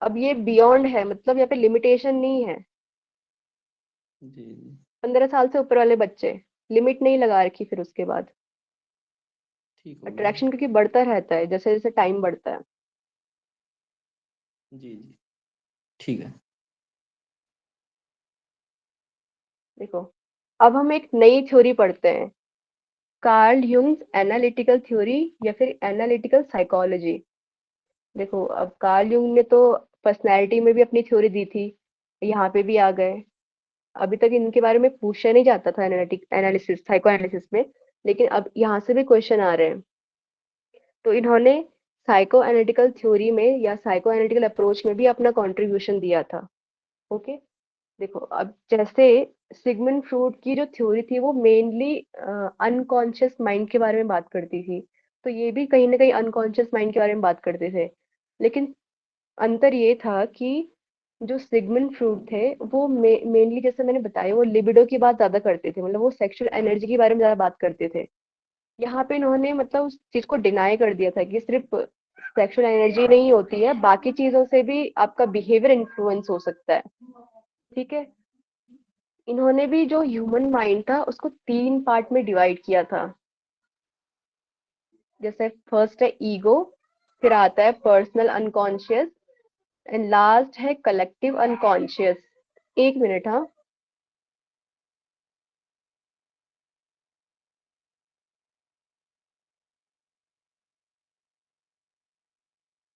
अब ये बियॉन्ड है, मतलब यहाँ पे लिमिटेशन नहीं है। जी जी, 15 साल से ऊपर वाले बच्चे, लिमिट नहीं लगा रखी फिर उसके बाद। ठीक हो गया। अट्रैक्शन क्योंकि बढ़ता रहता है जैसे जैसे टाइम बढ़ता है। जी जी, ठीक है। देखो अब हम एक नई थ्योरी पढ़ते हैं, कार्ल यूंग्स एनालिटिकल थ्योरी या फिर एनालिटिकल साइकोलॉजी। देखो अब कार्ल यूंग ने तो पर्सनैलिटी में भी अपनी थ्योरी दी थी, यहाँ पे भी आ गए। अभी तक इनके बारे में पूछा नहीं जाता था एनालिटिक एनालिसिस साइको एनालिसिस में, लेकिन अब यहाँ से भी क्वेश्चन आ रहे हैं। तो इन्होंने साइको एनालिटिकल थ्योरी में या साइको एनालिटिकल अप्रोच में भी अपना कंट्रीब्यूशन दिया था। ओके, देखो अब जैसे सिगमंड फ्रूड की जो थ्योरी थी वो मेनली अनकॉन्शियस माइंड के बारे में बात करती थी, तो ये भी कहीं ना कहीं अनकॉन्शियस माइंड के बारे में बात करते थे। लेकिन अंतर ये था कि जो सिगमंड फ्रूड थे वो मेनली जैसे मैंने बताया वो लिबिडो की बात ज्यादा करते थे, मतलब वो सेक्सुअल एनर्जी के बारे में ज्यादा बात करते थे। यहाँ पे इन्होंने मतलब उस चीज को डिनाई कर दिया था कि सिर्फ सेक्सुअल एनर्जी नहीं होती है, बाकी चीजों से भी आपका बिहेवियर इन्फ्लुएंस हो सकता है। ठीक है, इन्होंने भी जो ह्यूमन माइंड था उसको 3 पार्ट में डिवाइड किया था। जैसे फर्स्ट है ईगो, फिर आता है पर्सनल अनकॉन्शियस एंड लास्ट है कलेक्टिव अनकॉन्शियस। 1 मिनट, हाँ।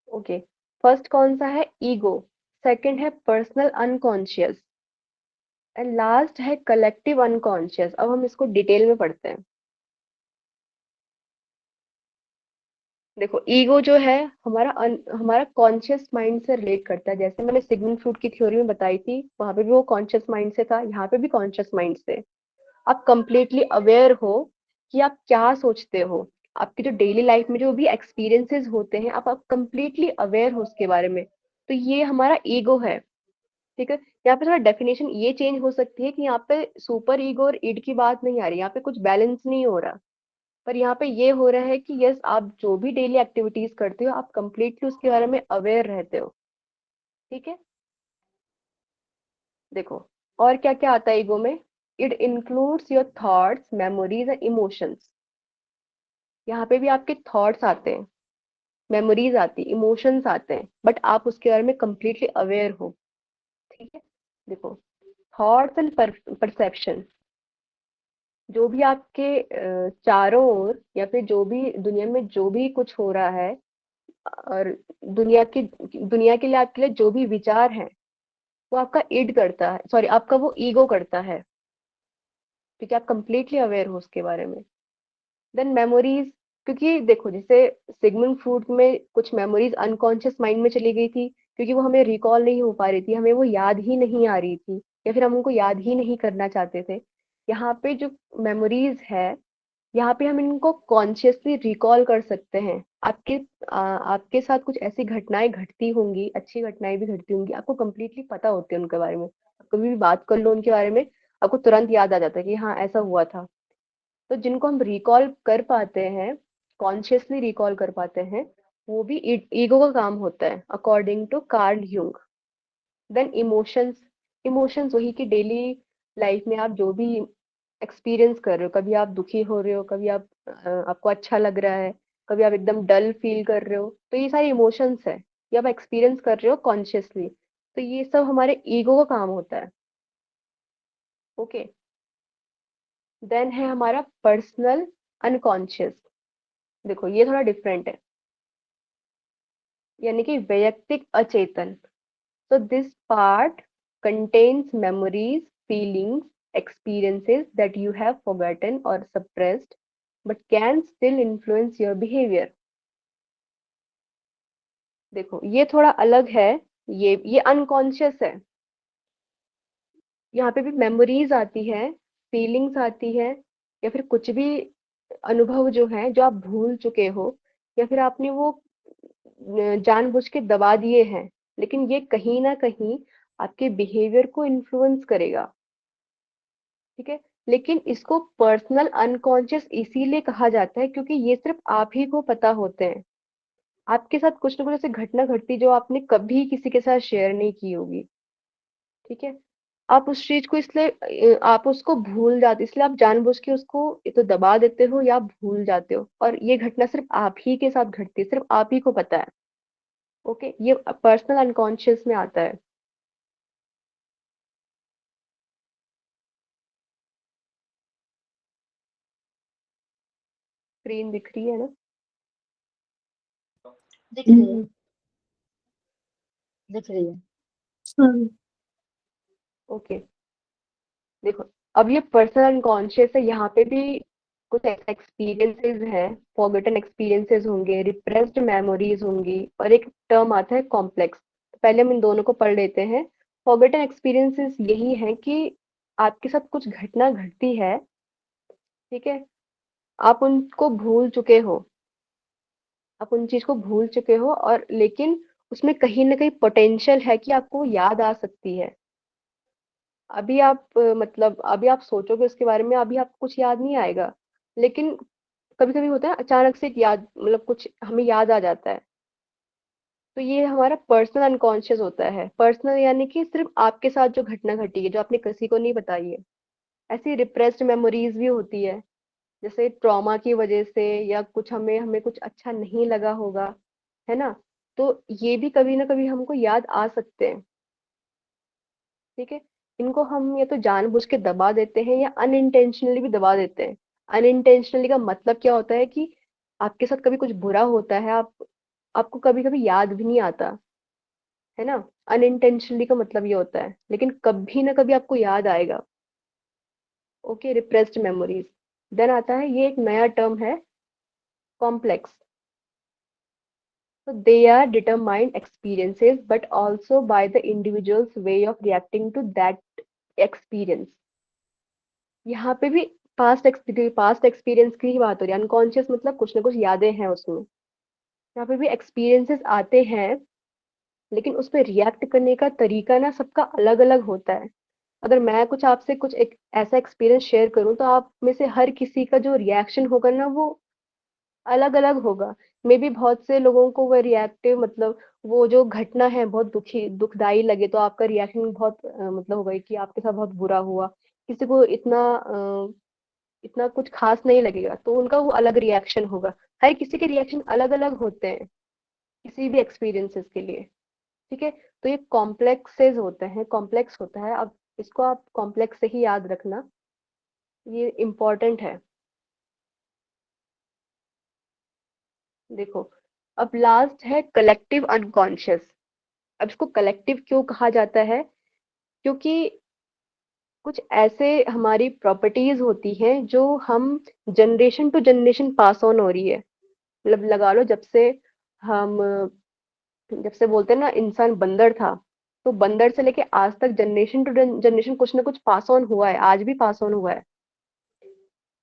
ओके, फर्स्ट कौन सा है? ईगो, सेकंड है पर्सनल अनकॉन्शियस एंड लास्ट है कलेक्टिव अनकॉन्शियस। अब हम इसको डिटेल में पढ़ते हैं। देखो ईगो जो है हमारा कॉन्शियस माइंड से रिलेट करता है, जैसे मैंने सिगमंड फ्रूड की थ्योरी में बताई थी, वहां पे भी वो कॉन्शियस माइंड से था, यहाँ पे भी कॉन्शियस माइंड से। आप कंप्लीटली अवेयर हो कि आप क्या सोचते हो, आपकी जो डेली लाइफ में जो भी एक्सपीरियंसेस होते हैं, आप कंप्लीटली अवेयर हो उसके बारे में, तो ये हमारा ईगो है। ठीक है, यहाँ पे थोड़ा डेफिनेशन ये चेंज हो सकती है कि यहाँ पे सुपर ईगो और इड की बात नहीं आ रही, यहाँ पे कुछ बैलेंस नहीं हो रहा, पर यहाँ पे ये हो रहा है कि यस आप जो भी डेली एक्टिविटीज करते हो आप कंप्लीटली उसके बारे में अवेयर रहते हो। ठीक है, देखो और क्या क्या आता है ईगो में। It includes your thoughts, memories and emotions. यहाँ पे भी आपके थॉट्स आते हैं, मेमोरीज आती, इमोशंस आते हैं, बट आप उसके बारे में कंप्लीटली अवेयर हो। ठीक है, देखो थॉट्स एंड परसेप्शन, जो भी आपके चारों ओर या फिर जो भी दुनिया में जो भी कुछ हो रहा है, और दुनिया के लिए आपके लिए जो भी विचार है, वो आपका इड करता है, सॉरी आपका वो ईगो करता है, क्योंकि आप कंप्लीटली अवेयर हो उसके बारे में। देन मेमोरीज, क्योंकि देखो जैसे सिगमंड फ्रूड में कुछ मेमोरीज अनकॉन्शियस माइंड में चली गई थी, क्योंकि वो हमें रिकॉल नहीं हो पा रही थी, हमें वो याद ही नहीं आ रही थी, या फिर हम उनको याद ही नहीं करना चाहते थे। यहाँ पे जो मेमोरीज है, यहाँ पे हम इनको कॉन्शियसली रिकॉल कर सकते हैं। आपके साथ कुछ ऐसी घटनाएं घटती होंगी, अच्छी घटनाएं भी घटती होंगी, आपको कंप्लीटली पता होती है उनके बारे में, आप कभी भी बात कर लो उनके बारे में, आपको तुरंत याद आ जाता है कि हाँ ऐसा हुआ था। तो जिनको हम रिकॉल कर पाते हैं, कॉन्शियसली रिकॉल कर पाते हैं, वो भी ईगो का काम होता है, according to Carl Jung. Then emotions, emotions वही कि डेली लाइफ में आप जो भी एक्सपीरियंस कर रहे हो, कभी आप दुखी हो रहे हो, कभी आपको अच्छा लग रहा है, कभी आप एकदम डल फील कर रहे हो, तो ये सारे इमोशंस है, ये आप एक्सपीरियंस कर रहे हो कॉन्शियसली, तो ये सब हमारे ईगो का काम होता है। ओके, देन है हमारा पर्सनल अनकॉन्शियस। देखो ये थोड़ा डिफरेंट है, यानी कि वैयक्तिक अचेतन। So this part contains memories, feelings, experiences that you have forgotten or suppressed, but can still influence your behavior. देखो ये थोड़ा अलग है, ये अनकॉन्शियस है। यहाँ पे भी मेमोरीज आती है, फीलिंग्स आती है, या फिर कुछ भी अनुभव जो है जो आप भूल चुके हो, या फिर आपने वो जानबूझ के दबा दिए हैं, लेकिन ये कहीं ना कहीं आपके बिहेवियर को इन्फ्लुएंस करेगा। ठीक है, लेकिन इसको पर्सनल अनकॉन्शियस इसीलिए कहा जाता है क्योंकि ये सिर्फ आप ही को पता होते हैं। आपके साथ कुछ ना कुछ ऐसी घटना घटती जो आपने कभी किसी के साथ शेयर नहीं की होगी। ठीक है, आप उस चीज को इसलिए आप उसको भूल जाते, इसलिए आप जानबूझ के उसको या तो दबा देते हो या भूल जाते हो, और ये घटना सिर्फ आप ही के साथ घटती है, सिर्फ आप ही को पता है। ओके, ये पर्सनल अनकॉन्शियस में आता है। स्क्रीन दिख रही है ना? दिख रही है, दिख रही है। ओके, देखो अब ये पर्सनल अनकॉन्शियस है, यहाँ पे भी कुछ एक्सपीरियंसेस हैं, फॉरगॉटन एक्सपीरियंसेस होंगे, रिप्रेस्ड मेमोरीज होंगी, और एक टर्म आता है कॉम्प्लेक्स। पहले हम इन दोनों को पढ़ लेते हैं। फॉरगॉटन एक्सपीरियंसेस यही है कि आपके साथ कुछ घटना घटती है, ठीक है, आप उनको भूल चुके हो, आप उन चीज को भूल चुके हो, और लेकिन उसमें कहीं ना कहीं पोटेंशियल है कि आपको याद आ सकती है। अभी आप मतलब अभी आप सोचोगे उसके बारे में, अभी आपको कुछ याद नहीं आएगा, लेकिन कभी कभी होता है अचानक से एक याद, मतलब कुछ हमें याद आ जाता है। तो ये हमारा पर्सनल अनकॉन्शियस होता है। पर्सनल यानी कि सिर्फ आपके साथ जो घटना घटी है, जो आपने किसी को नहीं बताई है। ऐसी रिप्रेस्ड मेमोरीज भी होती है, जैसे ट्रॉमा की वजह से, या कुछ हमें हमें कुछ अच्छा नहीं लगा होगा, है ना, तो ये भी कभी ना कभी हमको याद आ सकते हैं। ठीक है, इनको हम या तो जानबूझ के दबा देते हैं या अनइंटेंशनली भी दबा देते हैं। अनइंटेंशनली का मतलब क्या होता है कि आपके साथ कभी कुछ बुरा होता है, आपको कभी कभी याद भी नहीं आता, है ना। अनइंटेंशनली का मतलब ये होता है, लेकिन कभी ना कभी आपको याद आएगा। Okay, repressed memories. देन आता है ये एक नया टर्म है, complex. So they are determined experiences, but also by the individual's way of reacting to that experience. यहाँ पे भी पास्ट एक्सपीरियंस की ही बात हो रही है। अनकॉन्शियस मतलब कुछ ना कुछ यादें हैं उसमें। यहाँ पे भी एक्सपीरियंसेस आते हैं, लेकिन उस पर रिएक्ट करने का तरीका ना सबका अलग अलग होता है। अगर मैं कुछ आपसे कुछ एक ऐसा एक्सपीरियंस शेयर करूं, तो आप में से हर किसी का जो रिएक्शन होगा ना, वो अलग अलग होगा। मे बी बहुत से लोगों को वो रिएक्टिव, मतलब वो जो घटना है बहुत दुखदाई लगे, तो आपका रिएक्शन बहुत मतलब होगा कि आपके साथ बहुत बुरा हुआ। किसी को इतना कुछ खास नहीं लगेगा, तो उनका वो अलग रिएक्शन होगा। हर किसी के रिएक्शन अलग अलग होते हैं। किसी भी एक्सपीरियंसेस के लिए। ठीक है, तो ये कॉम्प्लेक्सेस होते हैं, कॉम्प्लेक्स होता है। अब इसको आप कॉम्प्लेक्स से ही याद रखना, ये इम्पोर्टेंट है। देखो, अब लास्ट है कलेक्टिव अनकॉन्शियस। अब इसको कलेक्टिव क्यों कहा जाता है? क्योंकि कुछ ऐसे हमारी प्रॉपर्टीज होती हैं जो हम generation to generation pass on हो रही है। मतलब लगा लो, हम जब से बोलते हैं ना इंसान बंदर था, तो बंदर से लेके आज तक जनरेशन टू जनरेशन कुछ ना कुछ पास ऑन हुआ है, आज भी पास ऑन हुआ है।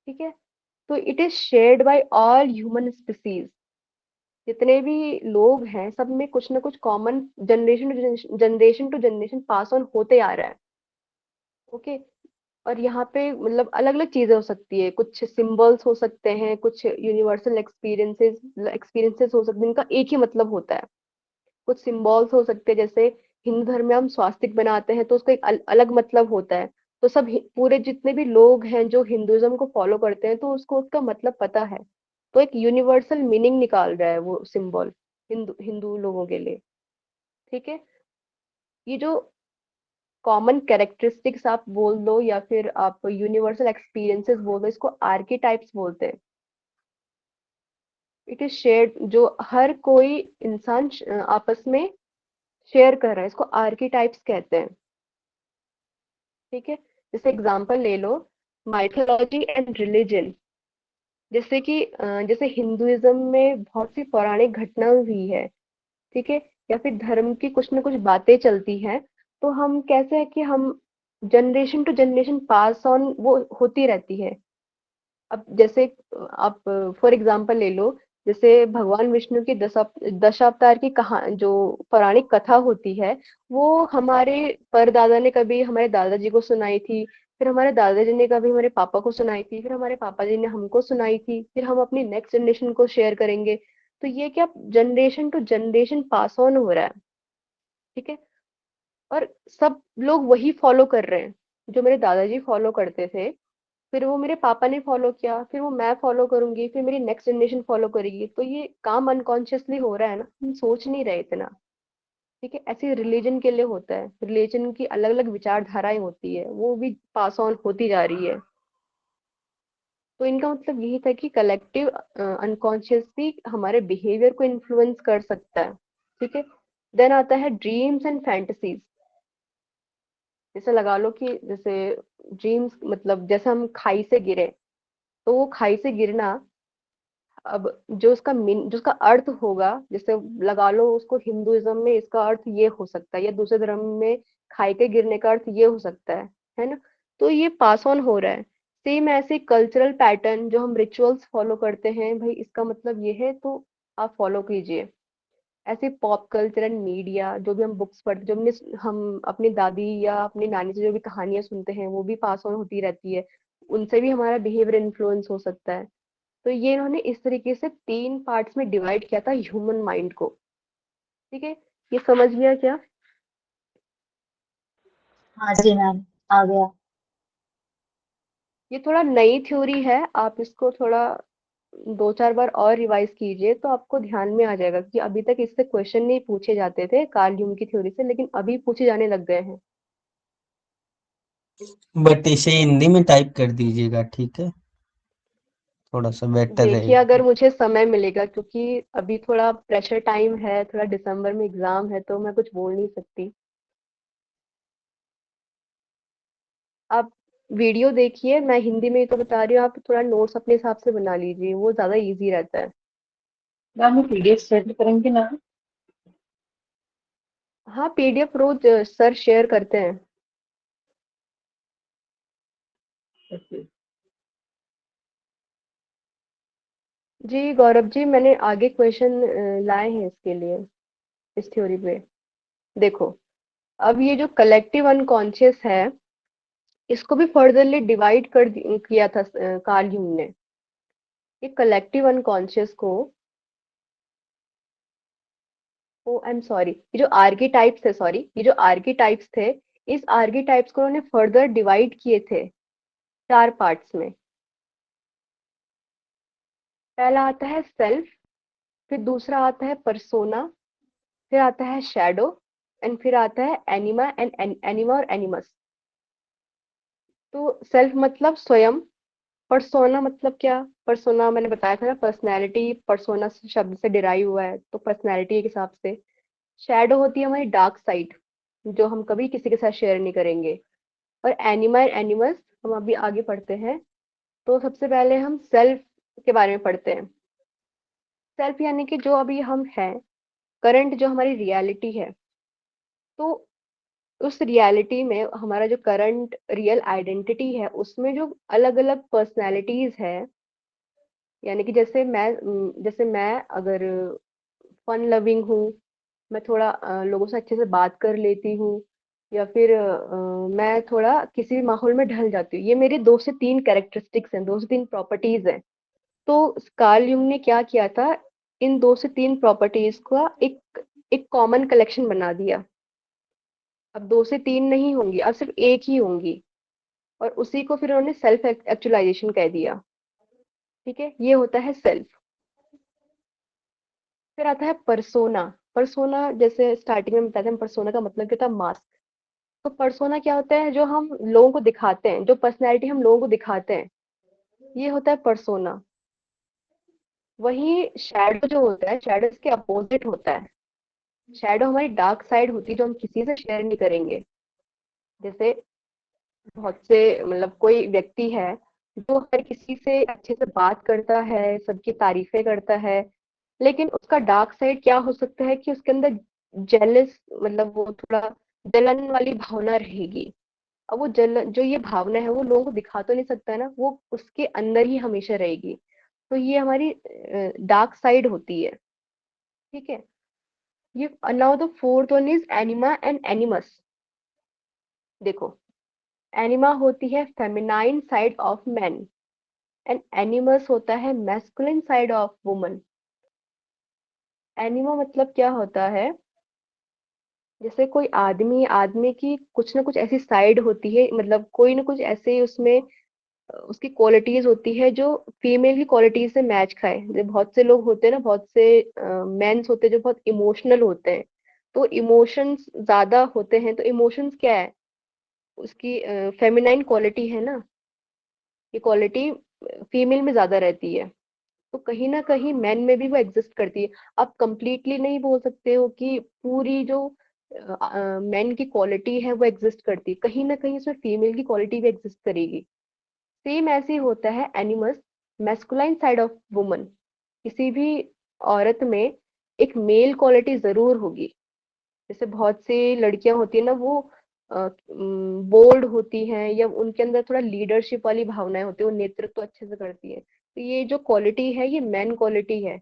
ठीक है, तो it is shared by all human species. जितने भी लोग हैं सब में कुछ ना कुछ common generation to generation pass on होते आ रहा है। ओके, और यहाँ पे मतलब अलग अलग चीजें हो सकती है, कुछ सिंबल्स हो सकते हैं, कुछ यूनिवर्सल एक्सपीरियंसेस हो सकते हैं, इनका एक ही मतलब होता है। कुछ सिंबल्स हो सकते हैं, जैसे हिंदू धर्म में हम स्वास्तिक बनाते हैं तो उसका एक अलग मतलब होता है। तो पूरे जितने भी लोग हैं जो हिंदुइज्म को फॉलो करते हैं तो उसको उसका मतलब पता है। तो एक यूनिवर्सल मीनिंग निकाल रहा है वो सिंबल हिंदू हिंदू लोगों के लिए। ठीक है, ये जो कॉमन कैरेक्टरिस्टिक्स आप बोल दो या फिर आप यूनिवर्सल एक्सपीरियंसेस बोल दो, इसको आर्केटाइप्स बोलते हैं। इट इज शेयर्ड, जो हर कोई इंसान आपस में शेयर कर रहा है, इसको आर्केटाइप्स कहते हैं। ठीक है, जैसे एग्जांपल ले लो, माइथोलॉजी एंड रिलीजन। जैसे हिंदुइज्म में बहुत सी पौराणिक घटना हुई है। ठीक है, या फिर धर्म की कुछ ना कुछ बातें चलती हैं, तो हम कैसे है कि हम generation to generation pass on वो होती रहती है। अब जैसे आप फॉर एग्जांपल ले लो, जैसे भगवान विष्णु की दशावतार की कहा जो पौराणिक कथा होती है, वो हमारे परदादा ने कभी हमारे दादाजी को सुनाई थी, फिर हमारे दादाजी ने कभी हमारे पापा को सुनाई थी, फिर हमारे पापा जी ने हमको सुनाई थी, फिर हम अपनी नेक्स्ट जनरेशन को शेयर करेंगे। तो ये क्या generation to generation pass on हो रहा है। ठीक है, और सब लोग वही फॉलो कर रहे हैं जो मेरे दादाजी फॉलो करते थे, फिर वो मेरे पापा ने फॉलो किया, फिर वो मैं फॉलो करूंगी, फिर मेरी नेक्स्ट जनरेशन फॉलो करेगी। तो ये काम अनकॉन्शियसली हो रहा है ना, हम सोच नहीं रहे इतना। ठीक है, ऐसे रिलीजन के लिए होता है, रिलीजन की अलग अलग विचारधाराएं होती है, वो भी पास ऑन होती जा रही है। तो इनका मतलब यही था कि कलेक्टिव अनकॉन्शियसली हमारे बिहेवियर को इन्फ्लुएंस कर सकता है। ठीक है, देन आता है ड्रीम्स एंड फैंटेसीज। जैसे लगा लो कि जैसे ड्रीम्स मतलब जैसे हम खाई से गिरे, तो वो खाई से गिरना, अब जो उसका अर्थ होगा, जैसे लगा लो उसको हिंदुइज्म में इसका अर्थ ये हो सकता है, या दूसरे धर्म में खाई के गिरने का अर्थ ये हो सकता है ना? तो ये पास ऑन हो रहा है। सेम ऐसे कल्चरल पैटर्न जो हम रिचुअल्स फॉलो करते हैं, भाई इसका मतलब ये है तो आप फॉलो कीजिए। ऐसे पॉप कल्चर एंड मीडिया, जो भी हम बुक्स पढ़ते, हम अपनी दादी या अपनी नानी से जो भी कहानियां सुनते हैं वो भी पास ऑन होती रहती है, उनसे भी हमारा बिहेवियर इन्फ्लुएंस हो सकता है। तो ये इन्होंने इस तरीके से 3 पार्ट्स में डिवाइड किया था ह्यूमन माइंड को। ठीक है, ये समझ गया क्या? हाँ जी मैम, आ गया। ये थोड़ा नई थ्योरी है, आप इसको थोड़ा 2-4 बार और रिवाइज कीजिए तो आपको ध्यान में आ जाएगा कि अभी तक इससे क्वेश्चन नहीं पूछे जाते थे कार्ल यूंग की थ्योरी से, लेकिन अभी पूछे जाने लग गए हैं। बट इसे हिंदी में टाइप कर दीजिएगा, ठीक है? थोड़ा सा बेटर देखिए, रहेगा। अगर मुझे समय मिलेगा, क्योंकि अभी थोड़ा प्रेशर टाइम है, थोड़ा दिसंबर में एग्जाम है, तो मैं कुछ बोल नहीं सकती। आप वीडियो देखिए, मैं हिंदी में ही तो बता रही हूँ, आप थोड़ा नोट्स अपने हिसाब से बना लीजिए, वो ज्यादा इजी रहता है। मैम वो पीडीएफ सेंड करेंगे ना? हाँ, पीडीएफ रोज सर शेयर करते हैं। ओके। जी गौरव जी, मैंने आगे क्वेश्चन लाए हैं इसके लिए, इस थ्योरी पे। देखो, अब ये जो कलेक्टिव अनकॉन्शियस है, इसको भी फर्दरली डिवाइड किया था कार्ल यूंग ने। ये कलेक्टिव अनकॉन्शियस को, ओ आई एम सॉरी, ये जो आर्कीटाइप्स थे, सॉरी, ये जो आर्कीटाइप्स थे, इस आर्कीटाइप्स को उन्होंने फर्दर डिवाइड किए थे 4 पार्ट्स में। पहला आता है सेल्फ, फिर दूसरा आता है पर्सोना, फिर आता है शैडो, एंड फिर आता है एनिमा एंड एनिमा और एनिमस। तो सेल्फ मतलब स्वयं, पर्सोना मतलब क्या? पर्सोना मैंने बताया था ना, पर्सनैलिटी, पर्सोना शब्द से डिराइव हुआ है, तो पर्सनैलिटी के हिसाब से। शैडो होती है हमारी डार्क साइड, जो हम कभी किसी के साथ शेयर नहीं करेंगे। और एनिमा एंड एनिमल्स हम अभी आगे पढ़ते हैं। तो सबसे पहले हम सेल्फ के बारे में पढ़ते हैं। सेल्फ यानी कि जो अभी हम हैं, करंट जो हमारी रियलिटी है। तो उस रियलिटी में हमारा जो करंट रियल आइडेंटिटी है, उसमें जो अलग अलग पर्सनैलिटीज है, यानी कि जैसे मैं अगर फन लविंग हूँ, मैं थोड़ा लोगों से अच्छे से बात कर लेती हूँ, या फिर मैं थोड़ा किसी भी माहौल में ढल जाती हूँ। ये मेरी 2 से 3 कैरेक्टरिस्टिक्स हैं, 2 से 3 प्रॉपर्टीज हैं। तो कार्ल युंग ने क्या किया था, इन 2 से 3 प्रॉपर्टीज का एक एक कॉमन कलेक्शन बना दिया। अब 2 से 3 नहीं होंगी, अब सिर्फ एक ही होंगी, और उसी को फिर उन्होंने सेल्फ एक्चुअलाइजेशन कह दिया। ठीक है, ये होता है सेल्फ। फिर आता है पर्सोना। पर्सोना जैसे स्टार्टिंग में बताते हैं, पर्सोना का मतलब क्या था, मास्क। तो पर्सोना क्या होता है, जो हम लोगों को दिखाते हैं, जो पर्सनैलिटी हम लोगों को दिखाते हैं, ये होता है पर्सोना। वहीं शैडो जो होता है, शैडो इसके अपोजिट होता है। शैडो हमारी डार्क साइड होती है, जो हम किसी से शेयर नहीं करेंगे। जैसे बहुत से मतलब कोई व्यक्ति है जो हर किसी से अच्छे से बात करता है, सबकी तारीफें करता है, लेकिन उसका डार्क साइड क्या हो सकता है कि उसके अंदर जेलस, मतलब वो थोड़ा जलन वाली भावना रहेगी। अब वो जलन, जो ये भावना है, वो लोगों को दिखा तो नहीं सकता है ना, वो उसके अंदर ही हमेशा रहेगी। तो ये हमारी डार्क साइड होती है। ठीक है। ये now the fourth one is anima and animus. देखो, एनिमा होती है feminine side of man, and animus होता है masculine side of woman. Anima मतलब क्या होता है, जैसे कोई आदमी, आदमी की कुछ ना कुछ ऐसी साइड होती है, मतलब कोई ना कुछ ऐसे उसमें उसकी क्वालिटीज होती है जो फीमेल की क्वालिटीज से मैच खाए। जैसे बहुत से लोग होते हैं ना, बहुत से मेंस होते हैं जो बहुत इमोशनल होते हैं, तो इमोशंस ज्यादा होते हैं। तो इमोशंस क्या है, उसकी फेमिनाइन क्वालिटी है ना, ये क्वालिटी फीमेल में ज्यादा रहती है। तो कहीं ना कहीं मैन में भी वो एग्जिस्ट करती है। आप कंप्लीटली नहीं बोल सकते हो कि पूरी जो मैन की क्वालिटी है वो एग्जिस्ट करती है, कहीं ना कहीं इसमें फीमेल की क्वालिटी भी एग्जिस्ट करेगी। सेम ऐसे ही होता है एनिमस, मैस्कुलाइन साइड ऑफ वुमन। किसी भी औरत में एक मेल क्वालिटी जरूर होगी। जैसे बहुत सी लड़कियां होती है ना, वो बोल्ड होती हैं, या उनके अंदर थोड़ा लीडरशिप वाली भावनाएं होती है, वो नेतृत्व तो अच्छे से करती है। तो ये जो क्वालिटी है, ये मैन क्वालिटी है,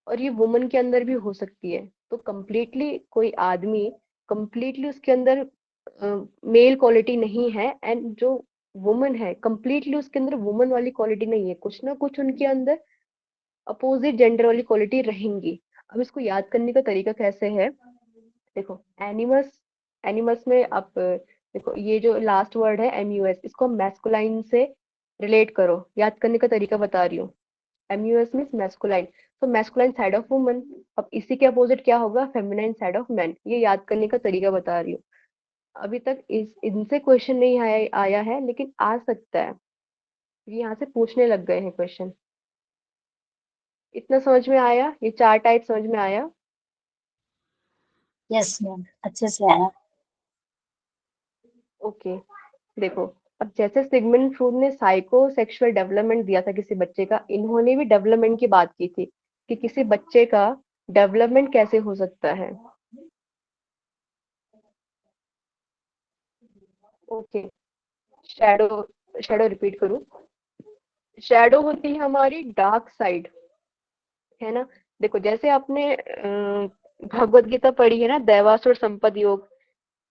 और ये वुमन के अंदर भी हो सकती है। तो कंप्लीटली कोई आदमी, कंप्लीटली उसके अंदर मेल क्वालिटी नहीं है, एंड जो वुमन है कंप्लीटली उसके अंदर वुमन वाली क्वालिटी नहीं है, कुछ ना कुछ उनके अंदर अपोजिट जेंडर वाली क्वालिटी रहेंगी। अब इसको याद करने का तरीका कैसे है, देखो, एनिमस, एनिमस में आप देखो, ये जो लास्ट वर्ड है एमयूएस, इसको मैस्कुलाइन से रिलेट करो। याद करने का तरीका बता रही हूँ। एमयूएस मीन्स मैस्कुलाइन, तो मैस्कुलाइन साइड ऑफ वुमन। अब इसी के अपोजिट क्या होगा, फेमिनाइन साइड ऑफ मैन। ये याद करने का तरीका बता रही हूँ। अभी तक इनसे क्वेश्चन नहीं आया है, लेकिन आ सकता है, ये यहाँ से पूछने लग गए हैं क्वेश्चन। इतना समझ में आया, ये 4 टाइप समझ में आया? यस मैम, अच्छे से आया। ओके। देखो, अब जैसे सिगमंड फ्रूड ने साइको सेक्सुअल डेवलपमेंट दिया था किसी बच्चे का, इन्होंने भी डेवलपमेंट की बात की थी कि किसी बच्चे का डेवलपमेंट कैसे हो सकता है। ओके, शैडो, शैडो रिपीट करूं, शैडो होती है हमारी डार्क साइड, है ना। देखो, जैसे आपने भगवत गीता पढ़ी है ना, दैवासुर संपद योग।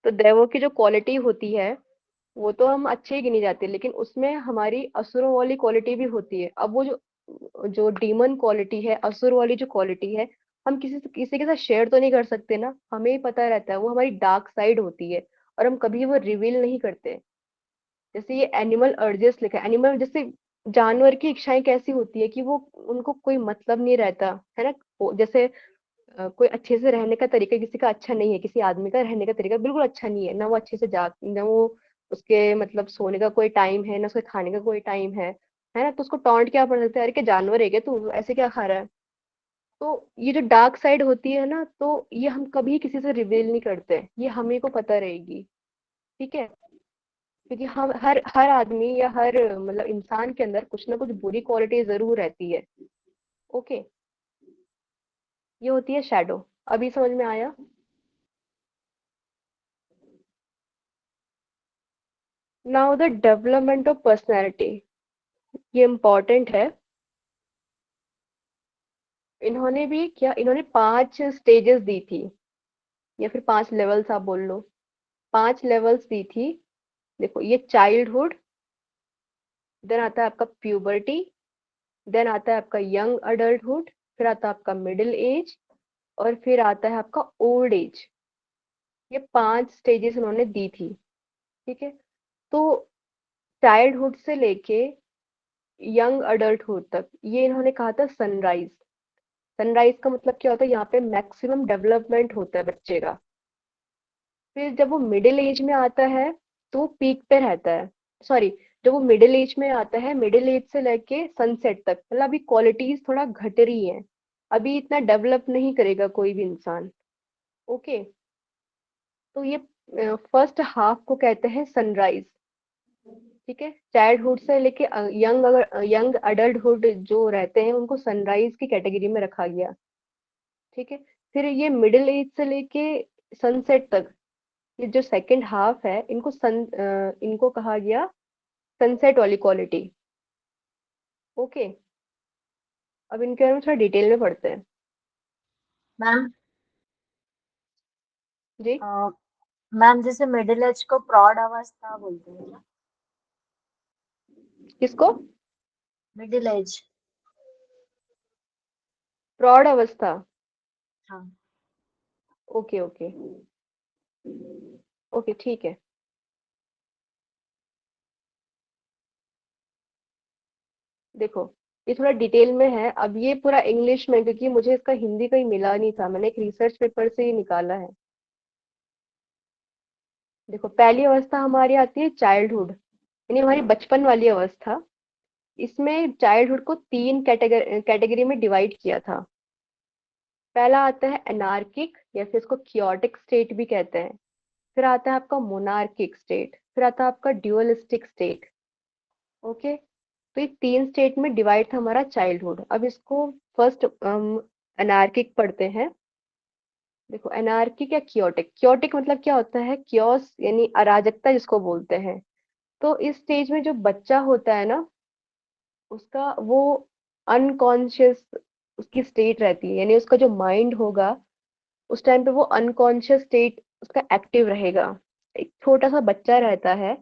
तो दैवों की जो क्वालिटी होती है, वो तो हम अच्छे ही गिनी जाती है, लेकिन उसमें हमारी असुरों वाली क्वालिटी भी होती है। अब वो जो जो डीमन क्वालिटी है, असुर वाली जो क्वालिटी है, हम किसी के साथ शेयर तो नहीं कर सकते ना, हमें ही पता रहता है, वो हमारी डार्क साइड होती है, और हम कभी वो रिवील नहीं करते। जैसे ये एनिमल अर्जेस लिखा है, एनिमल जैसे जानवर की इच्छाएं कैसी होती है कि वो उनको कोई मतलब नहीं रहता है ना। जैसे कोई अच्छे से रहने का तरीका किसी का अच्छा नहीं है, किसी आदमी का रहने का तरीका बिल्कुल अच्छा नहीं है, ना वो अच्छे से ना वो उसके मतलब सोने का कोई टाइम है, ना उसके खाने का कोई टाइम है ना। तो उसको टॉन्ट क्या पड़ सकता है, अरे क्या जानवर है क्या तू, ऐसे क्या खा रहा है। तो ये जो डार्क साइड होती है ना, तो ये हम कभी किसी से रिवील नहीं करते, ये हमें को पता रहेगी। ठीक है, क्योंकि हम हर हर आदमी या हर मतलब इंसान के अंदर कुछ ना कुछ बुरी क्वालिटी जरूर रहती है। ओके, ये होती है शैडो। अभी समझ में आया। Now the development of personality, ये इम्पोर्टेंट है। इन्होंने भी क्या, इन्होंने 5 स्टेजेस दी थी, या फिर 5 लेवल्स आप बोल लो। 5 लेवल्स दी थी। देखो, ये चाइल्डहुड, देन आता है आपका प्यूबर्टी, देन आता है आपका यंग अडल्टहुड, फिर आता है आपका मिडिल एज, और फिर आता है आपका ओल्ड एज। ये 5 स्टेजेस उन्होंने दी थी। ठीक है, तो चाइल्डहुड से लेके यंग अडल्टहुड तक ये इन्होंने कहा था सनराइज। सनराइज का मतलब क्या होता है, यहाँ पे मैक्सिमम डेवलपमेंट होता है बच्चे का। फिर जब वो मिडिल एज में आता है तो पीक पे रहता है। सॉरी, जब वो मिडिल एज में आता है, मिडिल एज से लेके सनसेट तक, मतलब अभी क्वालिटीज थोड़ा घट रही हैं, अभी इतना डेवलप नहीं करेगा कोई भी इंसान। ओके, तो ये फर्स्ट हाफ को कहते हैं सनराइज। ठीक है, चाइल्डहुड से लेके यंग अडल्टहुड जो रहते हैं उनको सनराइज की कैटेगरी में रखा गया। ठीक है, फिर ये मिडिल एज से लेके सनसेट तक, ये जो सेकंड हाफ है, इनको कहा गया सनसेट वाली क्वालिटी। ओके, अब इनके बारे में थोड़ा डिटेल में पढ़ते हैं। मैम जी, मैम जैसे मिडिल एज को प्रौढ़ अवस्था बोलते हैं क्या? किसको? Middle age. प्रौढ़ अवस्था। हाँ। ओके ओके ओके, ठीक है। देखो, ये थोड़ा डिटेल में है, अब ये पूरा इंग्लिश में, क्योंकि मुझे इसका हिंदी कहीं मिला नहीं था, मैंने एक रिसर्च पेपर से ही निकाला है। देखो, पहली अवस्था हमारी आती है चाइल्डहुड, यानी हमारी बचपन वाली अवस्था। इसमें चाइल्डहुड को 3 कैटेगरी में डिवाइड किया था। पहला आता है एनार्किक, या फिर इसको कियोटिक स्टेट भी कहते हैं। फिर आता है आपका मोनार्किक स्टेट, फिर आता है आपका ड्यूअलिस्टिक स्टेट। ओके, तो ये 3 स्टेट में डिवाइड था हमारा चाइल्डहुड। अब इसको फर्स्ट एनार्किक पढ़ते हैं। देखो, एनार्किक या कियोटिक, कियोटिक मतलब क्या होता है, कियोस यानी अराजकता जिसको बोलते हैं। तो इस स्टेज में जो बच्चा होता है ना, उसका वो अनकॉन्शियस उसकी स्टेट रहती है, यानी उसका जो माइंड होगा उस टाइम पे वो अनकॉन्शियस स्टेट उसका एक्टिव रहेगा। एक छोटा सा बच्चा रहता है,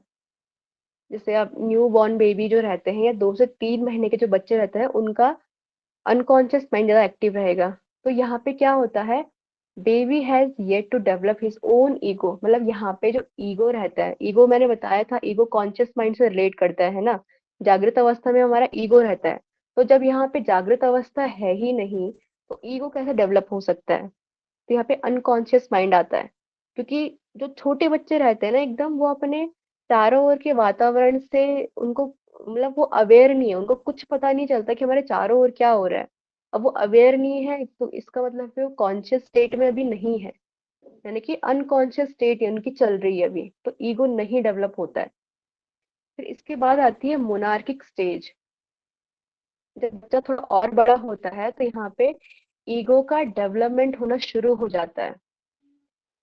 जैसे आप न्यू बॉर्न बेबी जो रहते हैं, या 2 से 3 महीने के जो बच्चे रहते हैं, उनका अनकॉन्शियस माइंड ज्यादा एक्टिव रहेगा। तो यहाँ पे क्या होता है, baby has yet to develop his own ego, मतलब यहाँ पे जो ईगो रहता है, ईगो मैंने बताया था, ईगो कॉन्शियस माइंड से रिलेट करता है ना। जागृत अवस्था में हमारा ईगो रहता है, तो जब यहाँ पे जागृत अवस्था है ही नहीं, तो ईगो कैसे डेवलप हो सकता है। तो यहाँ पे अनकॉन्शियस माइंड आता है, क्योंकि जो छोटे बच्चे रहते हैं ना, एकदम वो अपने चारों ओर के वातावरण से उनको मतलब वो अवेयर नहीं है, उनको कुछ पता नहीं चलता कि हमारे चारों ओर क्या हो रहा है। अब वो अवेयर नहीं है, तो इसका मतलब है वो कॉन्शियस स्टेट में अभी नहीं है, यानी कि अनकॉन्शियस स्टेट उनकी चल रही है अभी, तो ईगो नहीं डेवलप होता है। फिर इसके बाद आती है मोनार्किक स्टेज। जब बच्चा थोड़ा और बड़ा होता है, तो यहाँ पे ईगो का डेवलपमेंट होना शुरू हो जाता है।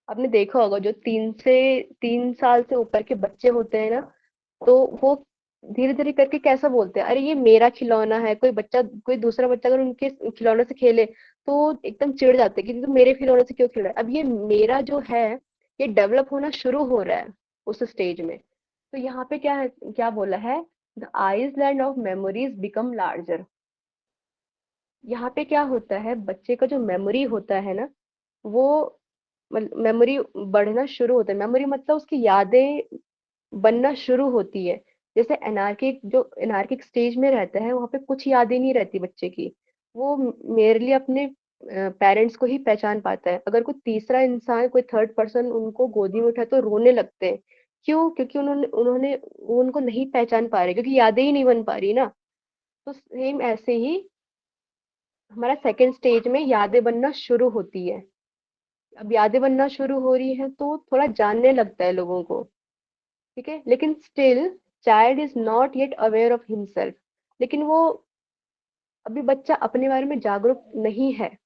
आपने देखा होगा, जो 3 साल से ऊपर के बच्चे होते हैं ना, तो वो धीरे धीरे करके कैसा बोलते हैं, अरे ये मेरा खिलौना है। कोई बच्चा, कोई दूसरा बच्चा अगर उनके खिलौने से खेले, तो एकदम चिढ़ जाते हैं कि तुम मेरे खिलौने से क्यों खेल रहा है। अब ये मेरा जो है, ये डेवलप होना शुरू हो रहा है उस स्टेज में। तो यहाँ पे क्या है, क्या बोला है, the island of memories become larger. यहाँ पे क्या होता है, बच्चे का जो मेमोरी होता है ना, वो मेमोरी बढ़ना शुरू होता है। मेमोरी मतलब उसकी यादें बनना शुरू होती है। जैसे एनार्किक स्टेज में रहता है, वहां पे कुछ यादें नहीं रहती बच्चे की। वो मेरली अपने पेरेंट्स को ही पहचान पाता है। अगर कोई तीसरा इंसान, कोई थर्ड पर्सन उनको गोदी में उठाए तो रोने लगते हैं। क्यों? क्योंकि उन्होंने उन्होंने वो उनको नहीं पहचान पा रहे, क्योंकि यादें ही नहीं बन पा रही ना। तो सेम ऐसे ही हमारा सेकंड स्टेज में यादें बनना शुरू होती है। अब यादें बनना शुरू हो रही है तो थोड़ा जानने लगता है लोगों को, ठीक है। लेकिन still child is not yet aware of himself. लेकिन वो अभी बच्चा अपने बारे में जागरूक नहीं है।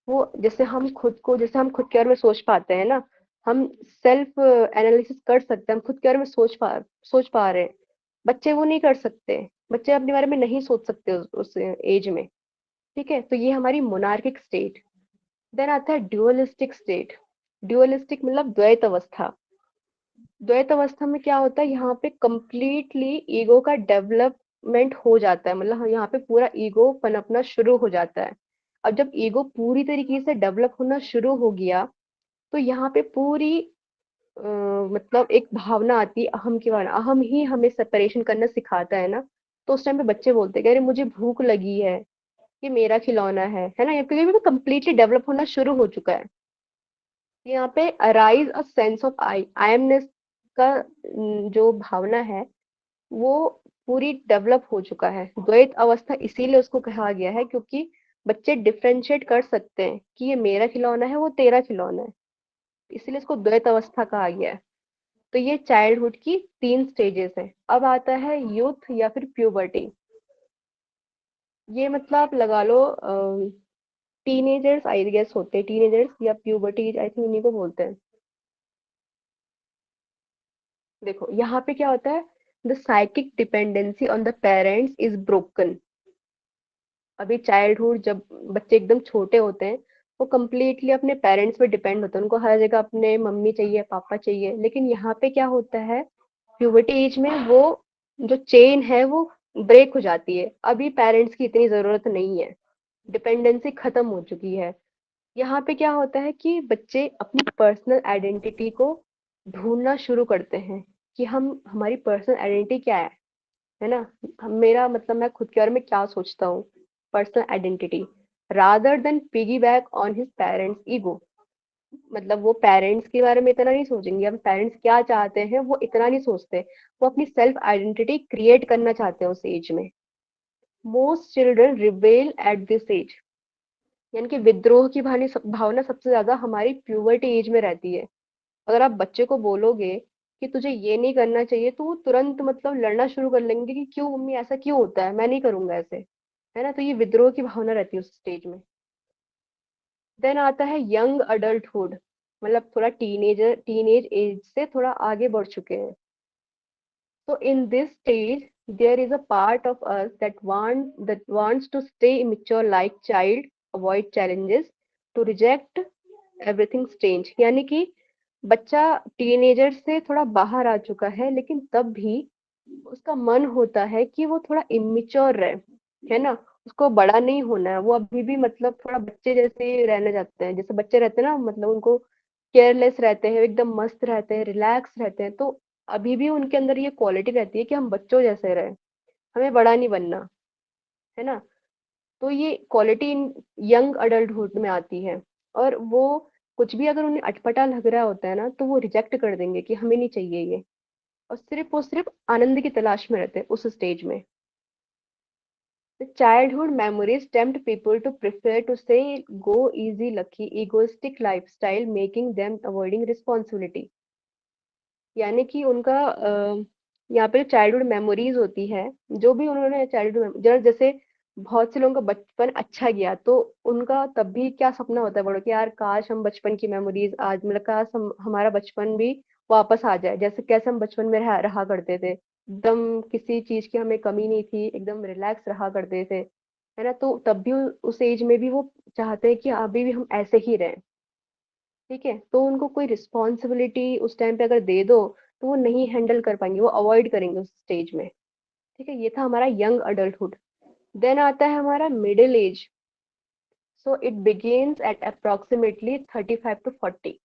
वो जैसे हम खुद के बारे में सोच पाते हैं ना, हम सेल्फ एनालिसिस कर सकते हैं, हम खुद के बारे में सोच पा रहे हैं। बच्चे वो नहीं कर सकते। बच्चे अपने बारे में नहीं सोच सकते उस एज में, ठीक है। तो ये हमारी मोनार्किक स्टेट। देन आता है ड्यूअलिस्टिक स्टेट। ड्यूअलिस्टिक मतलब द्वैत अवस्था। द्वैत अवस्था में क्या होता है, यहाँ पे कंप्लीटली ईगो का डेवलपमेंट हो जाता है। मतलब यहाँ पे पूरा ईगो पनपना शुरू हो जाता है। अब जब ईगो पूरी तरीके से डेवलप होना शुरू हो गया, तो यहाँ पे पूरी मतलब एक भावना आती है, अहम की भावना। अहम ही हमें सेपरेशन करना सिखाता है ना। तो उस टाइम पे बच्चे बोलते हैं कि अरे मुझे भूख लगी है, ये मेरा खिलौना है ना। ये क्योंकि वो कंप्लीटली डेवलप होना शुरू हो चुका है। यहाँ पे arise a sense of I MNIST का जो भावना है, वो पूरी डेवलप हो चुका है। द्वैत अवस्था इसीलिए उसको कहा गया है, क्योंकि बच्चे डिफरेंशिएट कर सकते हैं कि ये मेरा खिलौना है, वो तेरा खिलौना है। इसीलिए इसको द्वैत अवस्था कहा गया है। तो ये चाइल्डहुड की 3 स्टेजेस है। अब आता है यूथ या फिर प्यूबर्टी। ये मतलब आप लगा लो टीनेजर्स आई गेस होते हैं, टीनेजर्स या प्यूबर्टी आई थिंक इन्हीं को बोलते हैं। देखो यहाँ पे क्या होता है, the psychic dependency on the parents is broken. अभी चाइल्डहुड जब बच्चे एकदम छोटे होते हैं, वो कम्प्लीटली अपने पेरेंट्स पे डिपेंड होते हैं। उनको हर जगह अपने मम्मी चाहिए, पापा चाहिए। लेकिन यहाँ पे क्या होता है, प्यूबर्टी एज में वो जो चेन है वो ब्रेक हो जाती है। अभी पेरेंट्स की इतनी जरूरत नहीं है, डिपेंडेंसी खत्म हो चुकी है। यहाँ पे क्या होता है कि बच्चे अपनी पर्सनल आइडेंटिटी को ढूंढना शुरू करते हैं कि हम हमारी पर्सनल आइडेंटिटी क्या है ना। मेरा मतलब मैं खुद के बारे में क्या सोचता हूँ, personal identity, rather than piggy back on his parents ego. मतलब वो पेरेंट्स के बारे में इतना नहीं सोचेंगे, हम पेरेंट्स क्या चाहते हैं वो इतना नहीं सोचते। वो अपनी सेल्फ आइडेंटिटी क्रिएट करना चाहते हैं उस एज में। Most children rebel at this age. यानी कि विद्रोह की भावना सबसे ज्यादा हमारी प्यूबर्टी एज में रहती है। अगर आप बच्चे को बोलोगे कि तुझे ये नहीं करना चाहिए, तो वो तुरंत मतलब लड़ना शुरू कर लेंगे कि क्यों मम्मी, ऐसा क्यों होता है, मैं नहीं करूंगा ऐसे, है ना। तो ये विद्रोह की भावना रहती है उस स्टेज में। देन आता है यंग अडल्टहुड, मतलब थोड़ा टीनेज एज से थोड़ा आगे बढ़ चुके हैं। So in this stage, there is a part of us that wants to stay immature like child, avoid challenges, to reject everything strange। यानी कि बच्चा टीनेजर से थोड़ा बाहर आ चुका है, लेकिन तब भी उसका मन होता है कि वो थोड़ा इमेच्योर रहे, है ना। उसको बड़ा नहीं होना है। वो अभी भी मतलब थोड़ा बच्चे जैसे ही रहने जाते हैं, जैसे बच्चे रहते हैं ना, मतलब उनको केयरलेस रहते हैं, एकदम मस्त रहते हैं, रिलैक्स रहते हैं। तो अभी भी उनके अंदर ये क्वालिटी रहती है कि हम बच्चों जैसे रहे, हमें बड़ा नहीं बनना, है ना। तो ये क्वालिटी यंग अडल्टहुड में आती है। और वो कुछ भी अगर उन्हें अटपटा लग रहा होता है ना, तो वो रिजेक्ट कर देंगे कि हमें नहीं चाहिए ये। और सिर्फ आनंद की तलाश में रहते हैं उस स्टेज में। The childhood memories tempt people to prefer to say go easy lucky egoistic lifestyle, making them avoiding responsibility। यानी कि उनका यहाँ पे चाइल्डहुड मेमोरीज होती है, जो भी उन्होंने चाइल्डहुड जैसे बहुत से लोगों का बचपन अच्छा गया, तो उनका तब भी क्या सपना होता है बड़ों कि यार काश हम बचपन की मेमोरीज आज, मतलब काश हमारा बचपन भी वापस आ जाए, जैसे कैसे हम बचपन में रहा करते थे। एकदम किसी चीज की हमें कमी नहीं थी, एकदम रिलैक्स रहा करते थे, है ना। तो तब भी उस एज में भी वो चाहते हैं कि अभी भी हम ऐसे ही रहें, ठीक है। तो उनको कोई रिस्पॉन्सिबिलिटी उस टाइम पे अगर दे दो, तो वो नहीं हैंडल कर पाएंगे, वो अवॉइड करेंगे उस स्टेज में, ठीक है। ये था हमारा यंग अडल्टहुड। देन आता है हमारा middle age. So it begins at approximately 35 to 40।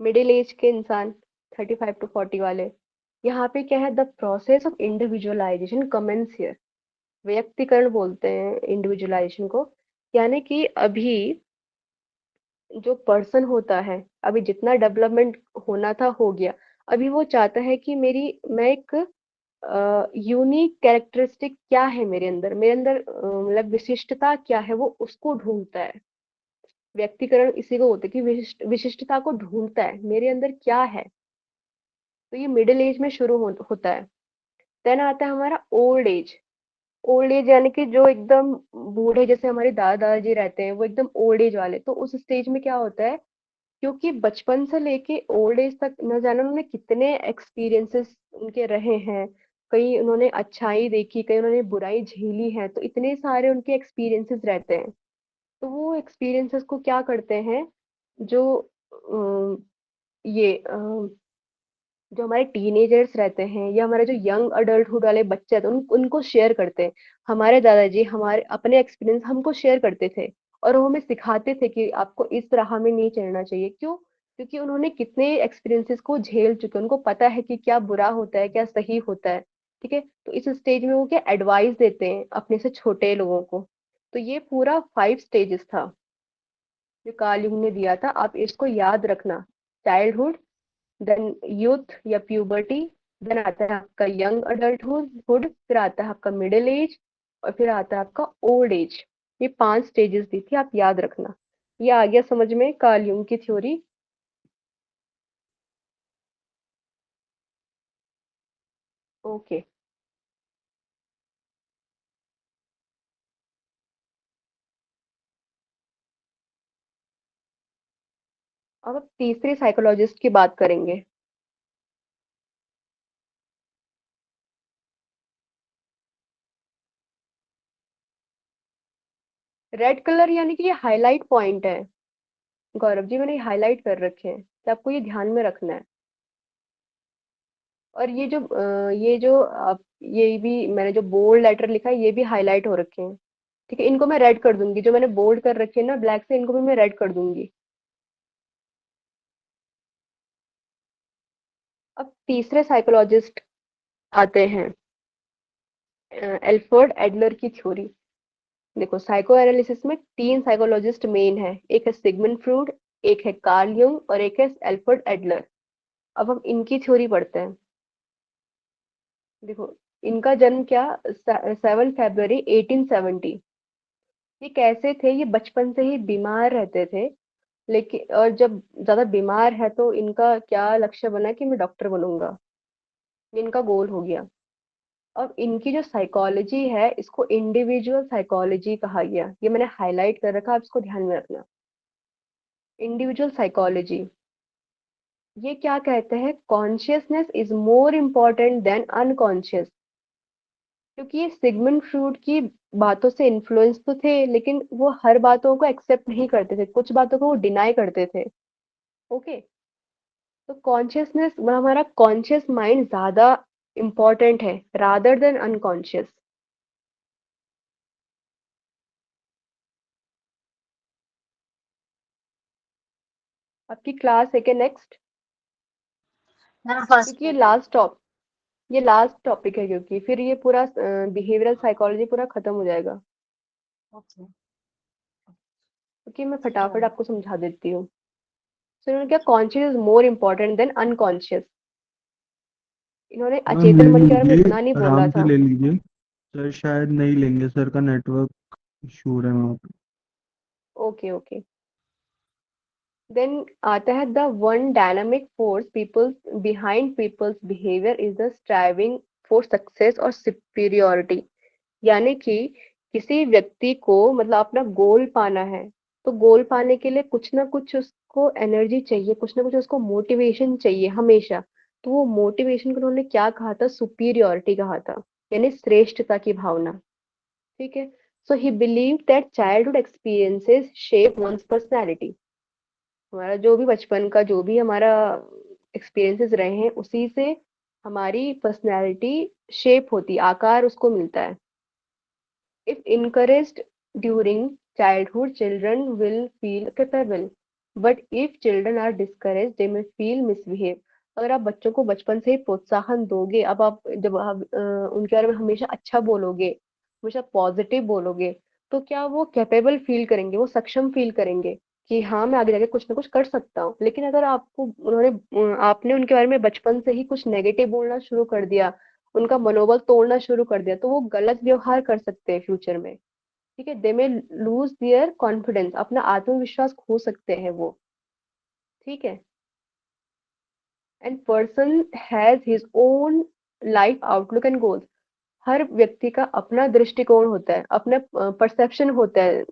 Middle age के इंसान 35 to 40 वाले, यहाँ पे क्या है, the process of individualization commences here. व्यक्तिकरण बोलते हैं इंडिविजुअलाइजेशन को, यानी कि अभी जो पर्सन होता है, अभी जितना डेवलपमेंट होना था हो गया। अभी वो चाहता है कि मैं एक यूनिक कैरेक्टरिस्टिक क्या है मेरे अंदर मतलब विशिष्टता क्या है, वो उसको ढूंढता है। व्यक्तिकरण इसी को बोलते हैं कि विशिष्टता को ढूंढता है, मेरे अंदर क्या है। तो ये मिडिल एज में शुरू होता है। देन आता है हमारा ओल्ड एज। ओल्ड एज यानी कि जो एकदम बूढ़े, जैसे हमारे दादा दादाजी रहते हैं, वो एकदम ओल्ड एज वाले। तो उस स्टेज में क्या होता है, क्योंकि बचपन से लेके ओल्ड एज तक न जाने उन्होंने कितने एक्सपीरियंसेस उनके रहे हैं। कहीं उन्होंने अच्छाई देखी, कहीं उन्होंने बुराई झेली है, तो इतने सारे उनके एक्सपीरियंसेस रहते हैं। तो वो एक्सपीरियंसेस को क्या करते हैं, जो ये जो हमारे टीनेजर्स रहते हैं या हमारे जो यंग अडल्टहुड वाले बच्चे थे, उनको शेयर करते हैं। हमारे दादाजी हमारे अपने एक्सपीरियंस हमको शेयर करते थे, और वो हमें सिखाते थे कि आपको इस राह में नहीं चलना चाहिए। क्यों? क्योंकि उन्होंने कितने एक्सपीरियंसेस को झेल चुके हैं, उनको पता है कि क्या बुरा होता है, क्या सही होता है। ठीक है, तो इस स्टेज में वो क्या एडवाइस देते हैं अपने से छोटे लोगों को। तो ये पूरा 5 स्टेजेस था जो कार्ल युंग ने दिया था, आप इसको याद रखना। चाइल्डहुड, देन यूथ या प्यूबर्टी, देन आता है आपका यंग अडल्टहुड, फिर आता है आपका मिडिल एज, और फिर आता है आपका ओल्ड एज। ये 5 स्टेजेस दी थी, आप याद रखना। ये आ गया समझ में कार्ल युंग की थ्योरी? ओके। अब तीसरे साइकोलॉजिस्ट की बात करेंगे। रेड कलर यानी कि ये हाईलाइट पॉइंट है गौरव जी, मैंने हाईलाइट कर रखे हैं, तो आपको ये ध्यान में रखना है। और ये जो आप, ये भी मैंने जो बोल्ड लेटर लिखा है, ये भी हाईलाइट हो रखे हैं। ठीक है, इनको मैं रेड कर दूंगी, जो मैंने बोल्ड कर रखे हैं ना ब्लैक से, इनको भी मैं रेड कर दूंगी। अब तीसरे साइकोलॉजिस्ट आते हैं, एल्फ्रेड एडलर की थ्योरी। देखो, साइको एनालिसिस में 3 साइकोलॉजिस्ट मेन है, एक है सिगमंड फ्रूड, एक है कार्ल युंग, और एक है एल्फ्रेड एडलर। अब हम इनकी थ्योरी पढ़ते हैं। देखो, इनका जन्म क्या, 7 फरवरी 1870। ये कैसे थे, ये बचपन से ही बीमार रहते थे, लेकिन और जब ज्यादा बीमार है तो इनका क्या लक्ष्य बना कि मैं डॉक्टर बनूंगा। ये इनका गोल हो गया। अब इनकी जो साइकोलॉजी है, इसको इंडिविजुअल साइकोलॉजी कहा गया। ये मैंने हाईलाइट कर रखा, आप इसको ध्यान में रखना। इंडिविजुअल साइकोलॉजी ये क्या कहते हैं, consciousness is more important then unconscious. क्योंकि ये सिगमंड फ्रूड की बातों से इन्फ्लुएंस तो थे, लेकिन वो हर बातों को एक्सेप्ट नहीं करते थे, कुछ बातों को वो डिनाई करते थे। ओके, तो कॉन्शियसनेस, हमारा कॉन्शियस माइंड ज्यादा इम्पोर्टेंट है रादर देन अनकॉन्शियस। आपकी क्लास है क्या नेक्स्ट? मैम फर्स्ट क्योंकि पे थी। ये लास्ट टॉपिक है, क्योंकि फिर ये पूरा बिहेवियरल साइकोलॉजी पूरा खत्म हो जाएगा। ओके। क्योंकि मैं फटाफट चलो। आपको समझा देती हूँ। सो इन्होंने क्या, conscious is more important then unconscious. इन्होंने मैम ले अचेतन मन के बारे में लीजिए, इतना नहीं बोला आराम से था। ले लीजिए। सर शायद नहीं लेंगे, सर का नेटवर्क इशू है वहाँ पे। Okay okay. देन आता है, the one dynamic force people's behind people's behaviour is the striving for success और सुपीरियोरिटी। यानी कि किसी व्यक्ति को मतलब अपना गोल पाना है, तो गोल पाने के लिए कुछ ना कुछ उसको एनर्जी चाहिए, कुछ ना कुछ उसको मोटिवेशन चाहिए हमेशा। तो वो मोटिवेशन को उन्होंने क्या कहा था, सुपीरियोरिटी कहा था, यानी श्रेष्ठता की भावना। ठीक है, so he believe that childhood experiences shape one's personality. हमारा जो भी बचपन का जो भी हमारा एक्सपीरियंसेस रहे हैं, उसी से हमारी पर्सनैलिटी शेप होती, आकार उसको मिलता है। If encouraged during childhood, children will feel capable. But if children are discouraged, they may feel misbehave. अगर आप बच्चों को बचपन से ही प्रोत्साहन दोगे, अब आप जब आप उनके बारे में हमेशा अच्छा बोलोगे, हमेशा पॉजिटिव बोलोगे, तो क्या वो कैपेबल फील करेंगे, वो सक्षम फील करेंगे कि हाँ मैं आगे जाके कुछ ना कुछ कर सकता हूँ। लेकिन अगर आपने उनके बारे में बचपन से ही कुछ नेगेटिव बोलना शुरू कर दिया, उनका मनोबल तोड़ना शुरू कर दिया, तो वो गलत व्यवहार कर सकते हैं फ्यूचर में। ठीक है, दे में लूज देयर कॉन्फिडेंस, अपना आत्मविश्वास खो सकते हैं वो। ठीक है, and person has his own life outlook and goals. हर व्यक्ति का अपना दृष्टिकोण होता है, अपना परसेप्शन होता है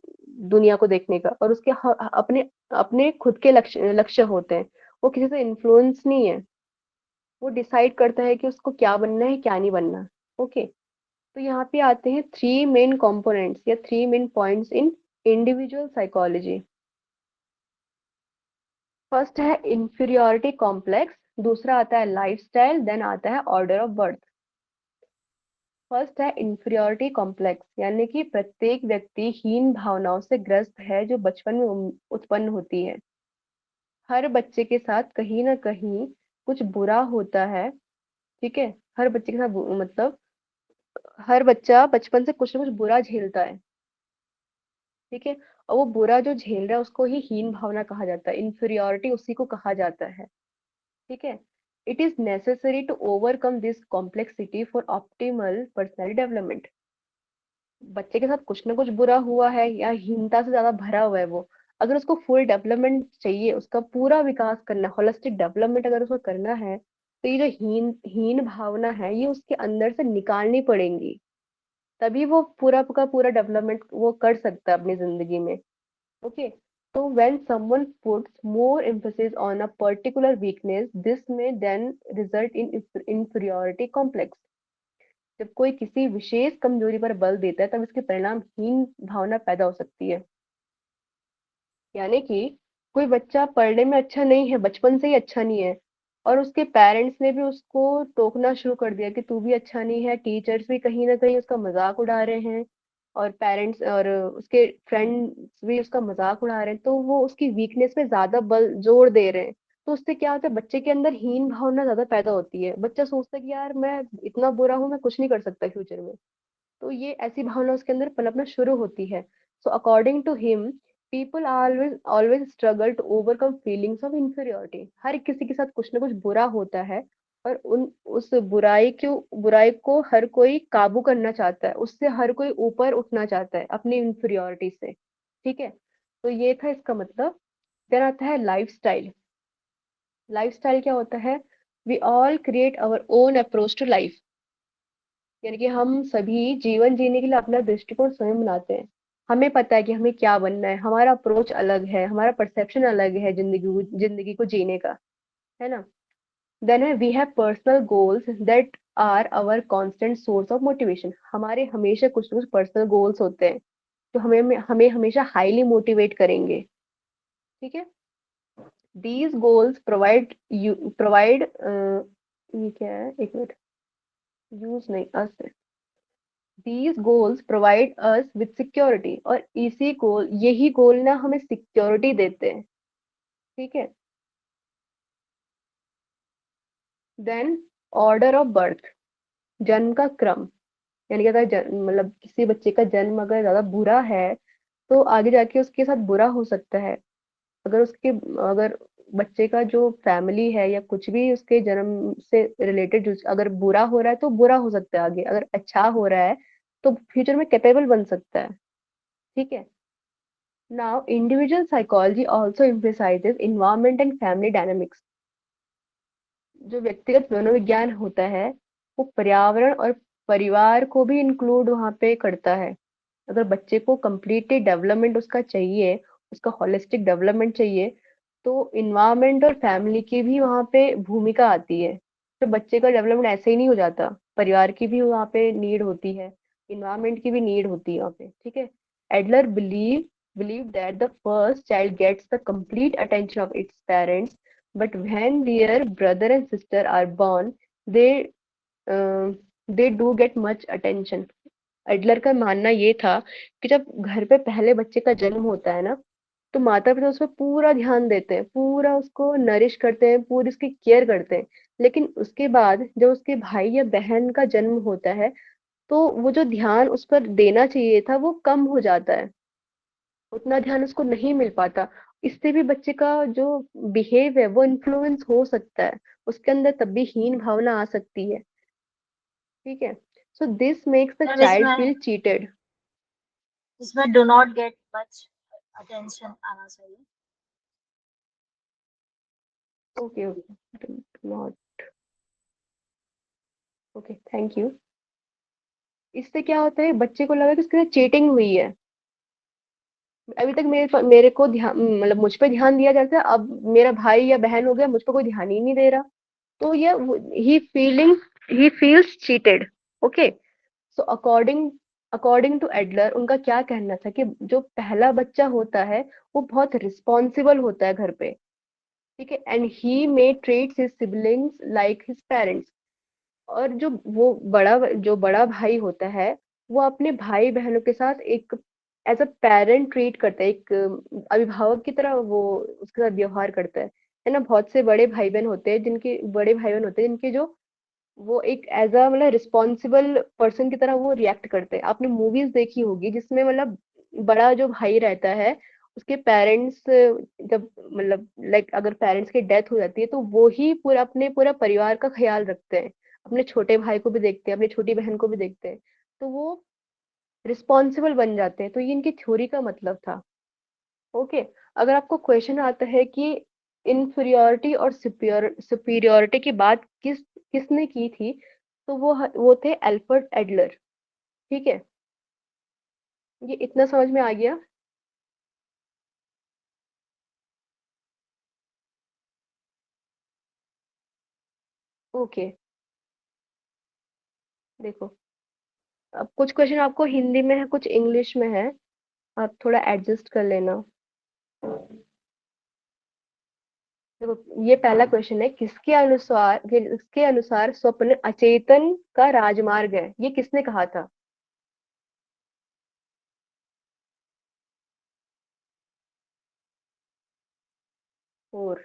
दुनिया को देखने का, और उसके अपने अपने खुद के लक्ष्य लक्ष्य होते हैं। वो किसी से इन्फ्लुएंस नहीं है, वो डिसाइड करता है कि उसको क्या बनना है क्या नहीं बनना। ओके, तो यहाँ पे आते हैं थ्री मेन कंपोनेंट्स या three main points in individual psychology. First है इंफीरियोरिटी कॉम्प्लेक्स, दूसरा आता है लाइफस्टाइल, देन आता है ऑर्डर ऑफ बर्थ। फर्स्ट है इंफीरियोरिटी कॉम्प्लेक्स, यानी कि प्रत्येक व्यक्ति हीन भावनाओं से ग्रस्त है जो बचपन में उत्पन्न होती है। हर बच्चे के साथ कहीं ना कहीं कुछ बुरा होता है। ठीक है, हर बच्चे के साथ मतलब हर बच्चा बचपन से कुछ ना कुछ बुरा झेलता है। ठीक है, और वो बुरा जो झेल रहा है उसको ही हीन भावना कहा जाता है, इंफीरियोरिटी उसी को कहा जाता है। ठीक है, it is necessary to overcome this complexity for optimal personality development. बच्चे के साथ कुछ ना कुछ बुरा हुआ है या हीनता से ज्यादा भरा हुआ है वो, अगर उसको फुल डेवलपमेंट चाहिए, उसका पूरा विकास करना, होलिस्टिक डेवलपमेंट अगर उसको करना है, तो ये जो हीन हीन भावना है ये उसके अंदर से निकालनी पड़ेंगी, तभी वो पूरा का पूरा डेवलपमेंट वो कर सकता है अपनी जिंदगी में। Okay, so when someone puts more emphasis on a particular weakness, this may then result in inferiority complex। जब कोई किसी विशेष कमजोरी पर बल देता है तब इसके परिणाम हीन भावना पैदा हो सकती है। यानी कि कोई बच्चा पढ़ने में अच्छा नहीं है, बचपन से ही अच्छा नहीं है, और उसके पेरेंट्स ने भी उसको टोकना शुरू कर दिया कि तू भी अच्छा नहीं है, टीचर्स भी कहीं ना कहीं उसका मजाक उड़ा रहे हैं, और पेरेंट्स और उसके फ्रेंड्स भी उसका मजाक उड़ा रहे हैं, तो वो उसकी वीकनेस पे ज्यादा बल जोर दे रहे हैं। तो उससे क्या होता है, बच्चे के अंदर हीन भावना ज्यादा पैदा होती है, बच्चा सोचता है कि यार मैं इतना बुरा हूँ, मैं कुछ नहीं कर सकता फ्यूचर में। तो ये ऐसी भावना उसके अंदर पनपना शुरू होती है। So according to him, people always always struggle to overcome feelings of inferiority. हर किसी के साथ कुछ ना कुछ बुरा होता है, और उन उस बुराई को हर कोई काबू करना चाहता है, उससे हर कोई ऊपर उठना चाहता है अपनी इंफीरियोरिटी से। ठीक है, तो ये था इसका मतलब। फिर आता है लाइफस्टाइल। लाइफस्टाइल क्या होता है? We all create our own approach to life, यानी कि हम सभी जीवन जीने के लिए अपना दृष्टिकोण स्वयं बनाते हैं। हमें पता है कि हमें क्या बनना है, हमारा अप्रोच अलग है, हमारा परसेप्शन अलग है जिंदगी को जीने का, है ना। देन है we have personal goals that are our constant source of motivation. हमारे हमेशा कुछ ना कुछ पर्सनल गोल्स होते हैं जो हमें हमें हमेशा हाईली मोटिवेट करेंगे। ठीक है, दीज गोल्स प्रोवाइड ये क्या है, एक मिनट, यूज नहीं अस, These goals provide us with security, और इसी गोल यही गोल ना हमें सिक्योरिटी देते हैं। ठीक है, देन ऑर्डर ऑफ बर्थ, जन्म का क्रम। यानी कि अगर मतलब किसी बच्चे का जन्म अगर ज्यादा बुरा है तो आगे जाके उसके साथ बुरा हो सकता है। अगर बच्चे का जो फैमिली है या कुछ भी उसके जन्म से रिलेटेड अगर बुरा हो रहा है तो बुरा हो सकता है आगे, अगर अच्छा हो रहा है तो फ्यूचर में कैपेबल बन सकता है। ठीक है, now, individual psychology also emphasizes environment and family dynamics। जो व्यक्तिगत मनोविज्ञान होता है वो पर्यावरण और परिवार को भी इंक्लूड वहाँ पे करता है। अगर बच्चे को कम्प्लीटली डेवलपमेंट उसका चाहिए, उसका होलिस्टिक डेवलपमेंट चाहिए, तो इन्वायरमेंट और फैमिली की भी वहाँ पे भूमिका आती है। तो बच्चे का डेवलपमेंट ऐसे ही नहीं हो जाता, परिवार की भी वहाँ पे नीड होती है, इन्वायरमेंट की भी नीड होती है वहाँ पे। ठीक है, Adler believe that the first child gets the complete attention of its parents, but when their brother and sister are born, they uh, they do get much attention। Adler का मानना ये था कि जब घर पे पहले बच्चे का जन्म होता है ना, तो माता पिता उस पर पूरा ध्यान देते हैं, पूरा उसको नरिश करते हैं, पूरी उसकी केयर करते हैं। लेकिन उसके बाद जब उसके भाई या बहन का जन्म होता है, तो वो जो ध्यान उस पर देना चाहिए था वो कम हो जाता है, उतना ध्यान उसको नहीं मिल पाता। इससे भी बच्चे का जो बिहेव है वो इन्फ्लुएंस हो सकता है, उसके अंदर तब भी हीन भावना आ सकती है। ठीक है, so this makes the ma'am child इसमें फील चीटेड। इसमें do not get much attention आना चाहिए। Okay okay, not, okay, thank you. इससे क्या होता है, बच्चे को लगा कि उसके साथ चीटिंग हुई है। अभी तक मेरे को ध्यान, मतलब मुझ पे ध्यान दिया जाता है, अब मेरा भाई या बहन हो गया, मुझ पे कोई ध्यान ही नहीं दे रहा। तो ये he feels cheated. Okay, so according according to Adler, उनका क्या कहना था कि जो पहला बच्चा होता है वो बहुत रिस्पॉन्सिबल होता है घर पे। ठीक है, and he may treats his siblings like his parents. और जो बड़ा भाई होता है, वो अपने भाई बहनों के साथ एक एज अ पेरेंट ट्रीट करता है, एक अभिभावक की तरह वो उसके साथ व्यवहार करता है ना। बहुत से बड़े भाई बहन होते हैं जिनके जो वो एक एज अ मतलब रिस्पॉन्सिबल पर्सन की तरह वो रिएक्ट करते हैं। आपने मूवीज देखी होगी जिसमें मतलब बड़ा जो भाई रहता है, उसके पेरेंट्स जब मतलब लाइक अगर पेरेंट्स की डेथ हो जाती है तो वो ही पूरा परिवार का ख्याल रखते हैं, अपने छोटे भाई को भी देखते हैं, अपनी छोटी बहन को भी देखते हैं। तो वो रिस्पॉन्सिबल बन जाते हैं। तो ये इनकी थ्योरी का मतलब था। ओके, अगर आपको क्वेश्चन आता है कि इन्फीरियोरिटी और सुपीरियोरिटी की बात किसने की थी, तो वो थे एल्फ्रेड एडलर। ठीक है, ये इतना समझ में आ गया। ओके, देखो, अब कुछ क्वेश्चन आपको हिंदी में है, कुछ इंग्लिश में है, आप थोड़ा एडजस्ट कर लेना। देखो, ये पहला क्वेश्चन है, किसके अनुसार स्वप्न अचेतन का राजमार्ग है, ये किसने कहा था? Four,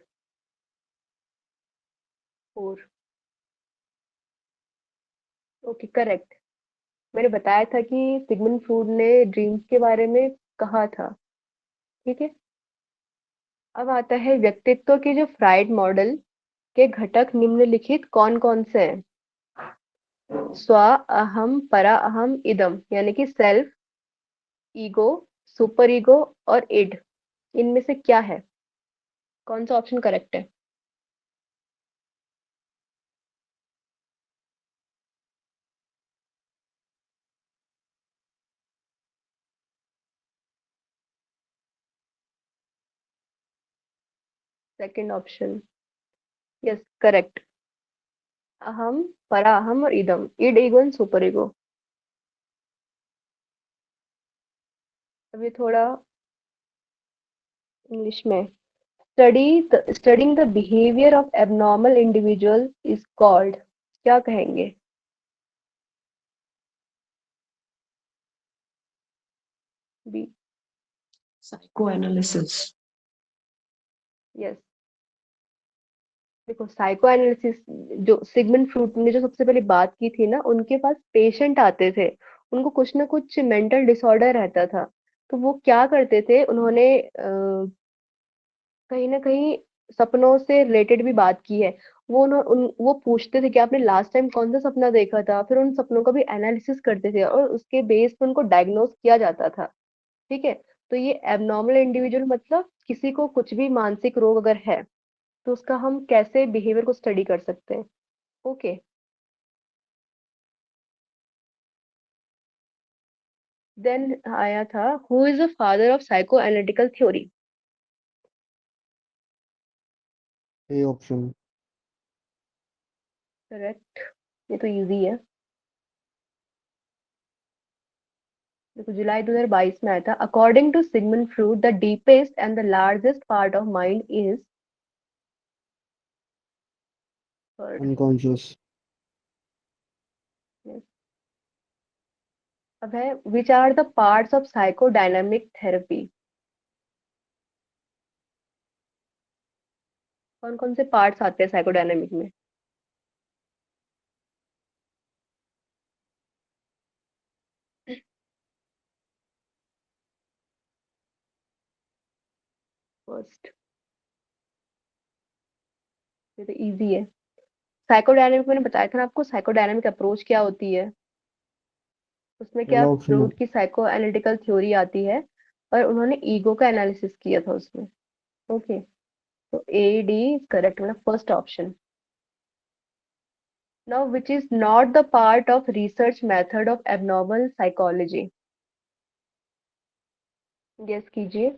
four, okay, correct. मैंने बताया था कि सिगमंड फ्रूड ने ड्रीम्स के बारे में कहा था। ठीक है, अब आता है व्यक्तित्व के जो फ्राइड मॉडल के घटक निम्नलिखित कौन कौन से हैं? स्व, अहम, परा अहम, इदम, यानी कि सेल्फ, ईगो, सुपर ईगो और इड। इनमें से क्या है, कौन सा ऑप्शन करेक्ट है? Second option, yes, correct. अहम, परा अहम और इदम, id, ego and super ego. अब ये थोड़ा इंग्लिश में, studying the behavior of abnormal individual is called, क्या कहेंगे? B, psychoanalysis. यस। देखो, साइको एनालिसिस, जो सिगमंड फ्रूड ने जो सबसे पहले बात की थी ना, उनके पास पेशेंट आते थे, उनको कुछ ना कुछ मेंटल डिसऑर्डर रहता था। तो वो क्या करते थे, उन्होंने कहीं ना कहीं सपनों से रिलेटेड भी बात की है। वो पूछते थे कि आपने लास्ट टाइम कौन सा सपना देखा था, फिर उन सपनों का भी एनालिसिस करते थे और उसके बेस पे उनको डायग्नोस किया जाता था। ठीक है, तो ये एबनॉर्मल इंडिविजुअल मतलब किसी को कुछ भी मानसिक रोग अगर है, तो उसका हम कैसे बिहेवियर को स्टडी कर सकते हैं। ओके, देन आया था who is the father of psycho analytical theory? A option. Correct, ये तो इजी है। देखो, जुलाई 2022 में आया था, according to Sigmund Freud the deepest and the largest part of mind is third. Unconscious. अब है which are the parts of psychodynamic therapy? कौन कौन से पार्ट्स आते हैं साइकोडायनामिक में? फर्स्ट, ये तो इजी है। साइकोडायनामिक मैंने बताया था ना आपको, साइकोडायनामिक अप्रोच क्या होती है। उसमें क्या, पहला ऑप्शन है। फ्रूड की साइको एनालिटिकल थ्योरी आती है और उन्होंने ईगो का एनालिसिस किया था उसमें। ओके, तो ए डी इज करेक्ट, मतलब first option. Now which is not the part of research method of abnormal psychology? Guess कीजिए।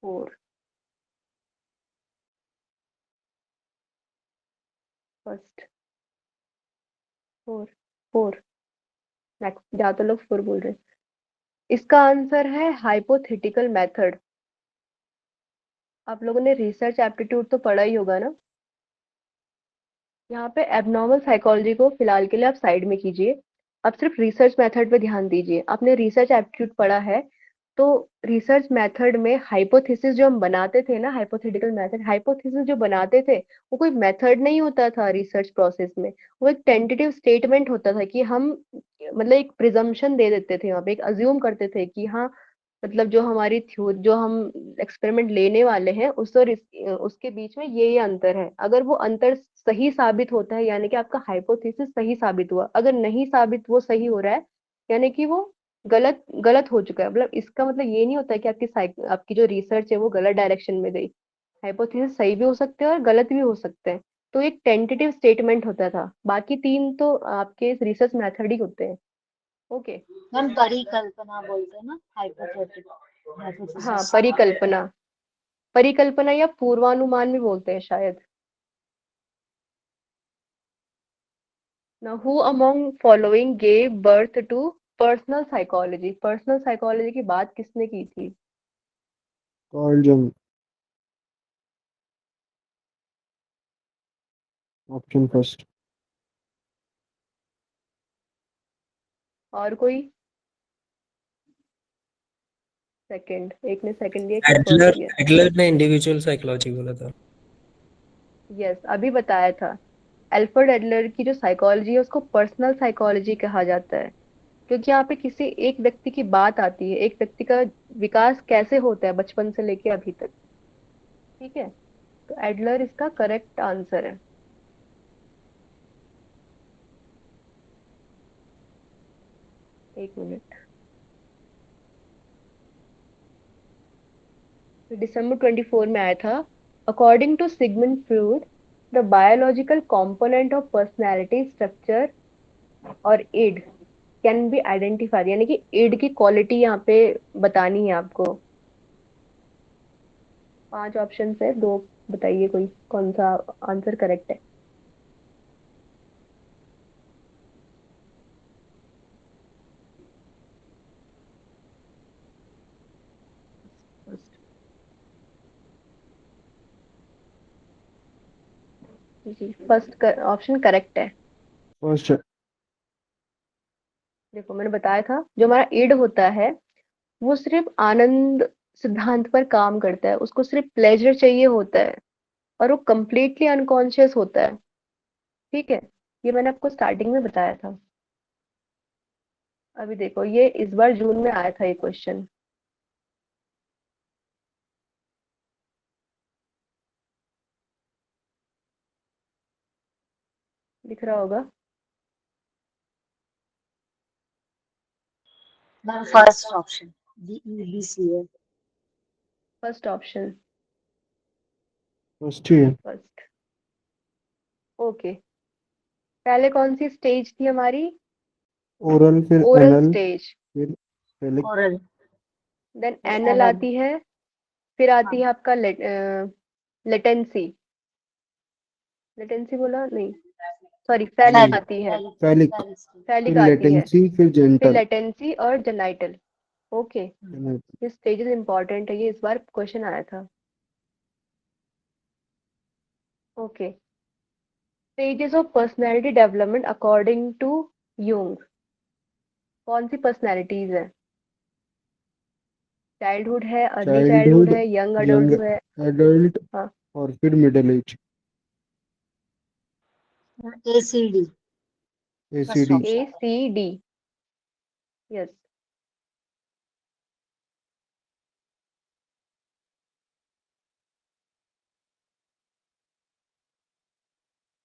Four, first, four, four, next, ज्यादा लोग फोर बोल रहे हैं। इसका आंसर है हाइपोथेटिकल मेथड। आप लोगों ने रिसर्च एप्टीट्यूड तो पढ़ा ही होगा ना। यहाँ पे एबनॉर्मल साइकोलॉजी को फिलहाल के लिए आप साइड में कीजिए। अब सिर्फ रिसर्च मेथड पे ध्यान दीजिए। आपने रिसर्च एप्टीट्यूड पढ़ा है, तो रिसर्च मेथड में हाइपोथेसिस जो हम बनाते थे ना, हाइपोथेटिकल मेथड, हाइपोथेसिस जो बनाते थे वो कोई मेथड नहीं होता था रिसर्च प्रोसेस में। वो एक टेंटेटिव स्टेटमेंट होता था कि हम, मतलब एक प्रिजम्पशन दे देते थे, वहां पे एक अज्यूम करते थे कि हाँ, मतलब जो हमारी थ्योरी, जो हम एक्सपेरिमेंट लेने वाले हैं उस और उसके बीच में ये अंतर है। अगर वो अंतर सही साबित होता है यानी कि आपका हाइपोथेसिस सही साबित हुआ, अगर नहीं साबित वो सही हो रहा है यानी कि वो गलत गलत हो चुका है। मतलब इसका मतलब ये नहीं होता है कि आपकी जो रिसर्च है वो गलत डायरेक्शन में गई। हाइपोथेसिस सही भी हो सकते हैं और गलत भी हो सकते हैं। तो एक टेंटेटिव स्टेटमेंट होता था, बाकी तीन तो आपके रिसर्च मेथड ही होते हैं। ओके। मैम परिकल्पना बोलते हैं ना, हाँ, हाइपोथेसिस। परिकल्पना, परिकल्पना या पूर्वानुमान भी बोलते हैं शायद। Now, who among following gave birth to personal psychology? Personal psychology की बात किसने की थी? कार्ल जंग। Option first. और कोई? सेकंड, एक ने सेकंड दिया, एक ने फर्स्ट एडलर दिया। एडलर ने इंडिविजुअल साइकोलॉजी बोला था। यस, अभी बताया था। एल्फ्रेड एडलर की जो साइकोलॉजी है उसको पर्सनल साइकोलॉजी कहा जाता है, क्योंकि यहाँ पे किसी एक व्यक्ति की बात आती है, एक व्यक्ति का विकास कैसे होता है बचपन से लेके अभी तक। ठीक है, तो एडलर इसका करेक्ट आंसर है। एक मिनट। दिसंबर 24 में आया था। According to Sigmund Freud, the biological component of personality structure और इड कैन बी आइडेंटिफाइड, यानी कि इड की क्वालिटी यहाँ पे बतानी है आपको। 5 ऑप्शन है, दो बताइए कोई कौन सा आंसर करेक्ट है। फर्स्ट, जी फर्स्ट ऑप्शन करेक्ट है। फर्स्ट है। देखो मैंने बताया था, जो हमारा इड होता है वो सिर्फ आनंद सिद्धांत पर काम करता है, उसको सिर्फ प्लेजर चाहिए होता है और वो कंप्लीटली अनकॉन्शियस होता है। ठीक है, ये मैंने आपको स्टार्टिंग में बताया था। अभी देखो, ये इस बार जून में आया था ये क्वेश्चन। दिख रहा होगा। Ma'am first option, DEBCA। First option, first ही है। फर्स्ट। ओके, पहले कौन सी स्टेज थी हमारी? ओरल, फिर ओरल एनल, स्टेज, फिर फेलिक। ओरल, देन फिर एनल एनल। आती है, फिर आती हाँ, है आपका लेटेंसी। लेटेंसी बोला नहीं, सॉरी, फैलिक नहीं, आती है। फेलिक, फैलिक फिर आती है, लेटेंसी, फिर फिर जेंटल। लेटेंसी और जेनाइटल। ओके, ये स्टेजेस इंपॉर्टेंट है, ये इस बार क्वेश्चन आया था। Okay, stages of personality development according to Jung. कौन सी पर्सनैलिटीज है? चाइल्डहुड है, अर्ली चाइल्डहुड चाइल्डहुड, है, यंग यंग अडल्ट है? एडल्ट हाँ, और फिर middle age. ACD first ACD. Option है। ACD। यस।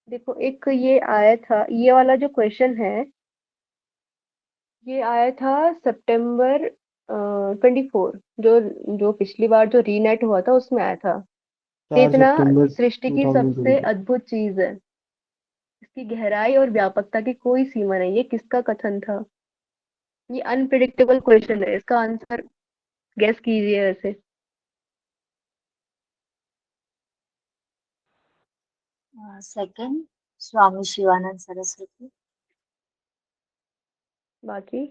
देखो, एक ये आया था, ये वाला जो क्वेश्चन है, ये आया था सितंबर 24, जो पिछली बार जो रीनेट हुआ था उसमें आया था। 4 चेतना सितंबर सृष्टि की सबसे 2020। अद्भुत चीज है, इसकी गहराई और व्यापकता की कोई सीमा नहीं। ये किसका कथन था? ये अनप्रिडिक्टेबल क्वेश्चन है, इसका आंसर गेस कीजिए वैसे। सेकंड, स्वामी शिवानंद सरस्वती। बाकी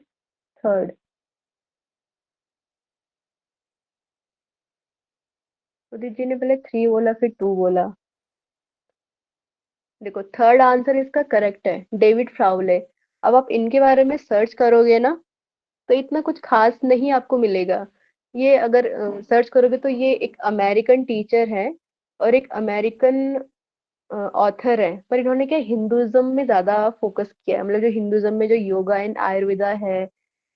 थर्ड। उदित जी ने पहले 3 बोला, फिर 2 बोला। देखो, थर्ड आंसर इसका करेक्ट है, डेविड फ्राउले। अब आप इनके बारे में सर्च करोगे ना, तो इतना कुछ खास नहीं आपको मिलेगा। ये अगर सर्च करोगे तो ये एक अमेरिकन टीचर है और एक अमेरिकन ऑथर है, पर इन्होंने क्या हिंदुइज्म में ज्यादा फोकस किया है। मतलब जो हिंदुइज्म में जो योगा एंड आयुर्वेदा है,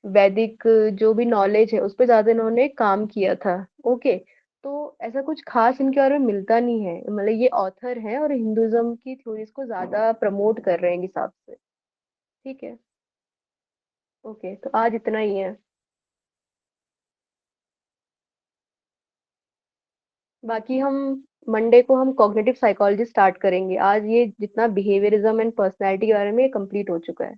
वैदिक जो भी नॉलेज है, उस पर ज्यादा इन्होंने काम किया था। ओके, तो ऐसा कुछ खास इनके बारे में मिलता नहीं है। मतलब ये ऑथर है और हिंदुइज्म की थ्योरीज को ज्यादा प्रमोट कर रहे हैं इस हिसाब से। ठीक है। ओके, तो आज इतना ही है। बाकी हम मंडे को हम कॉग्निटिव साइकोलॉजी स्टार्ट करेंगे। आज ये जितना बिहेवियरिज्म एंड पर्सनैलिटी के बारे में कंप्लीट हो चुका है।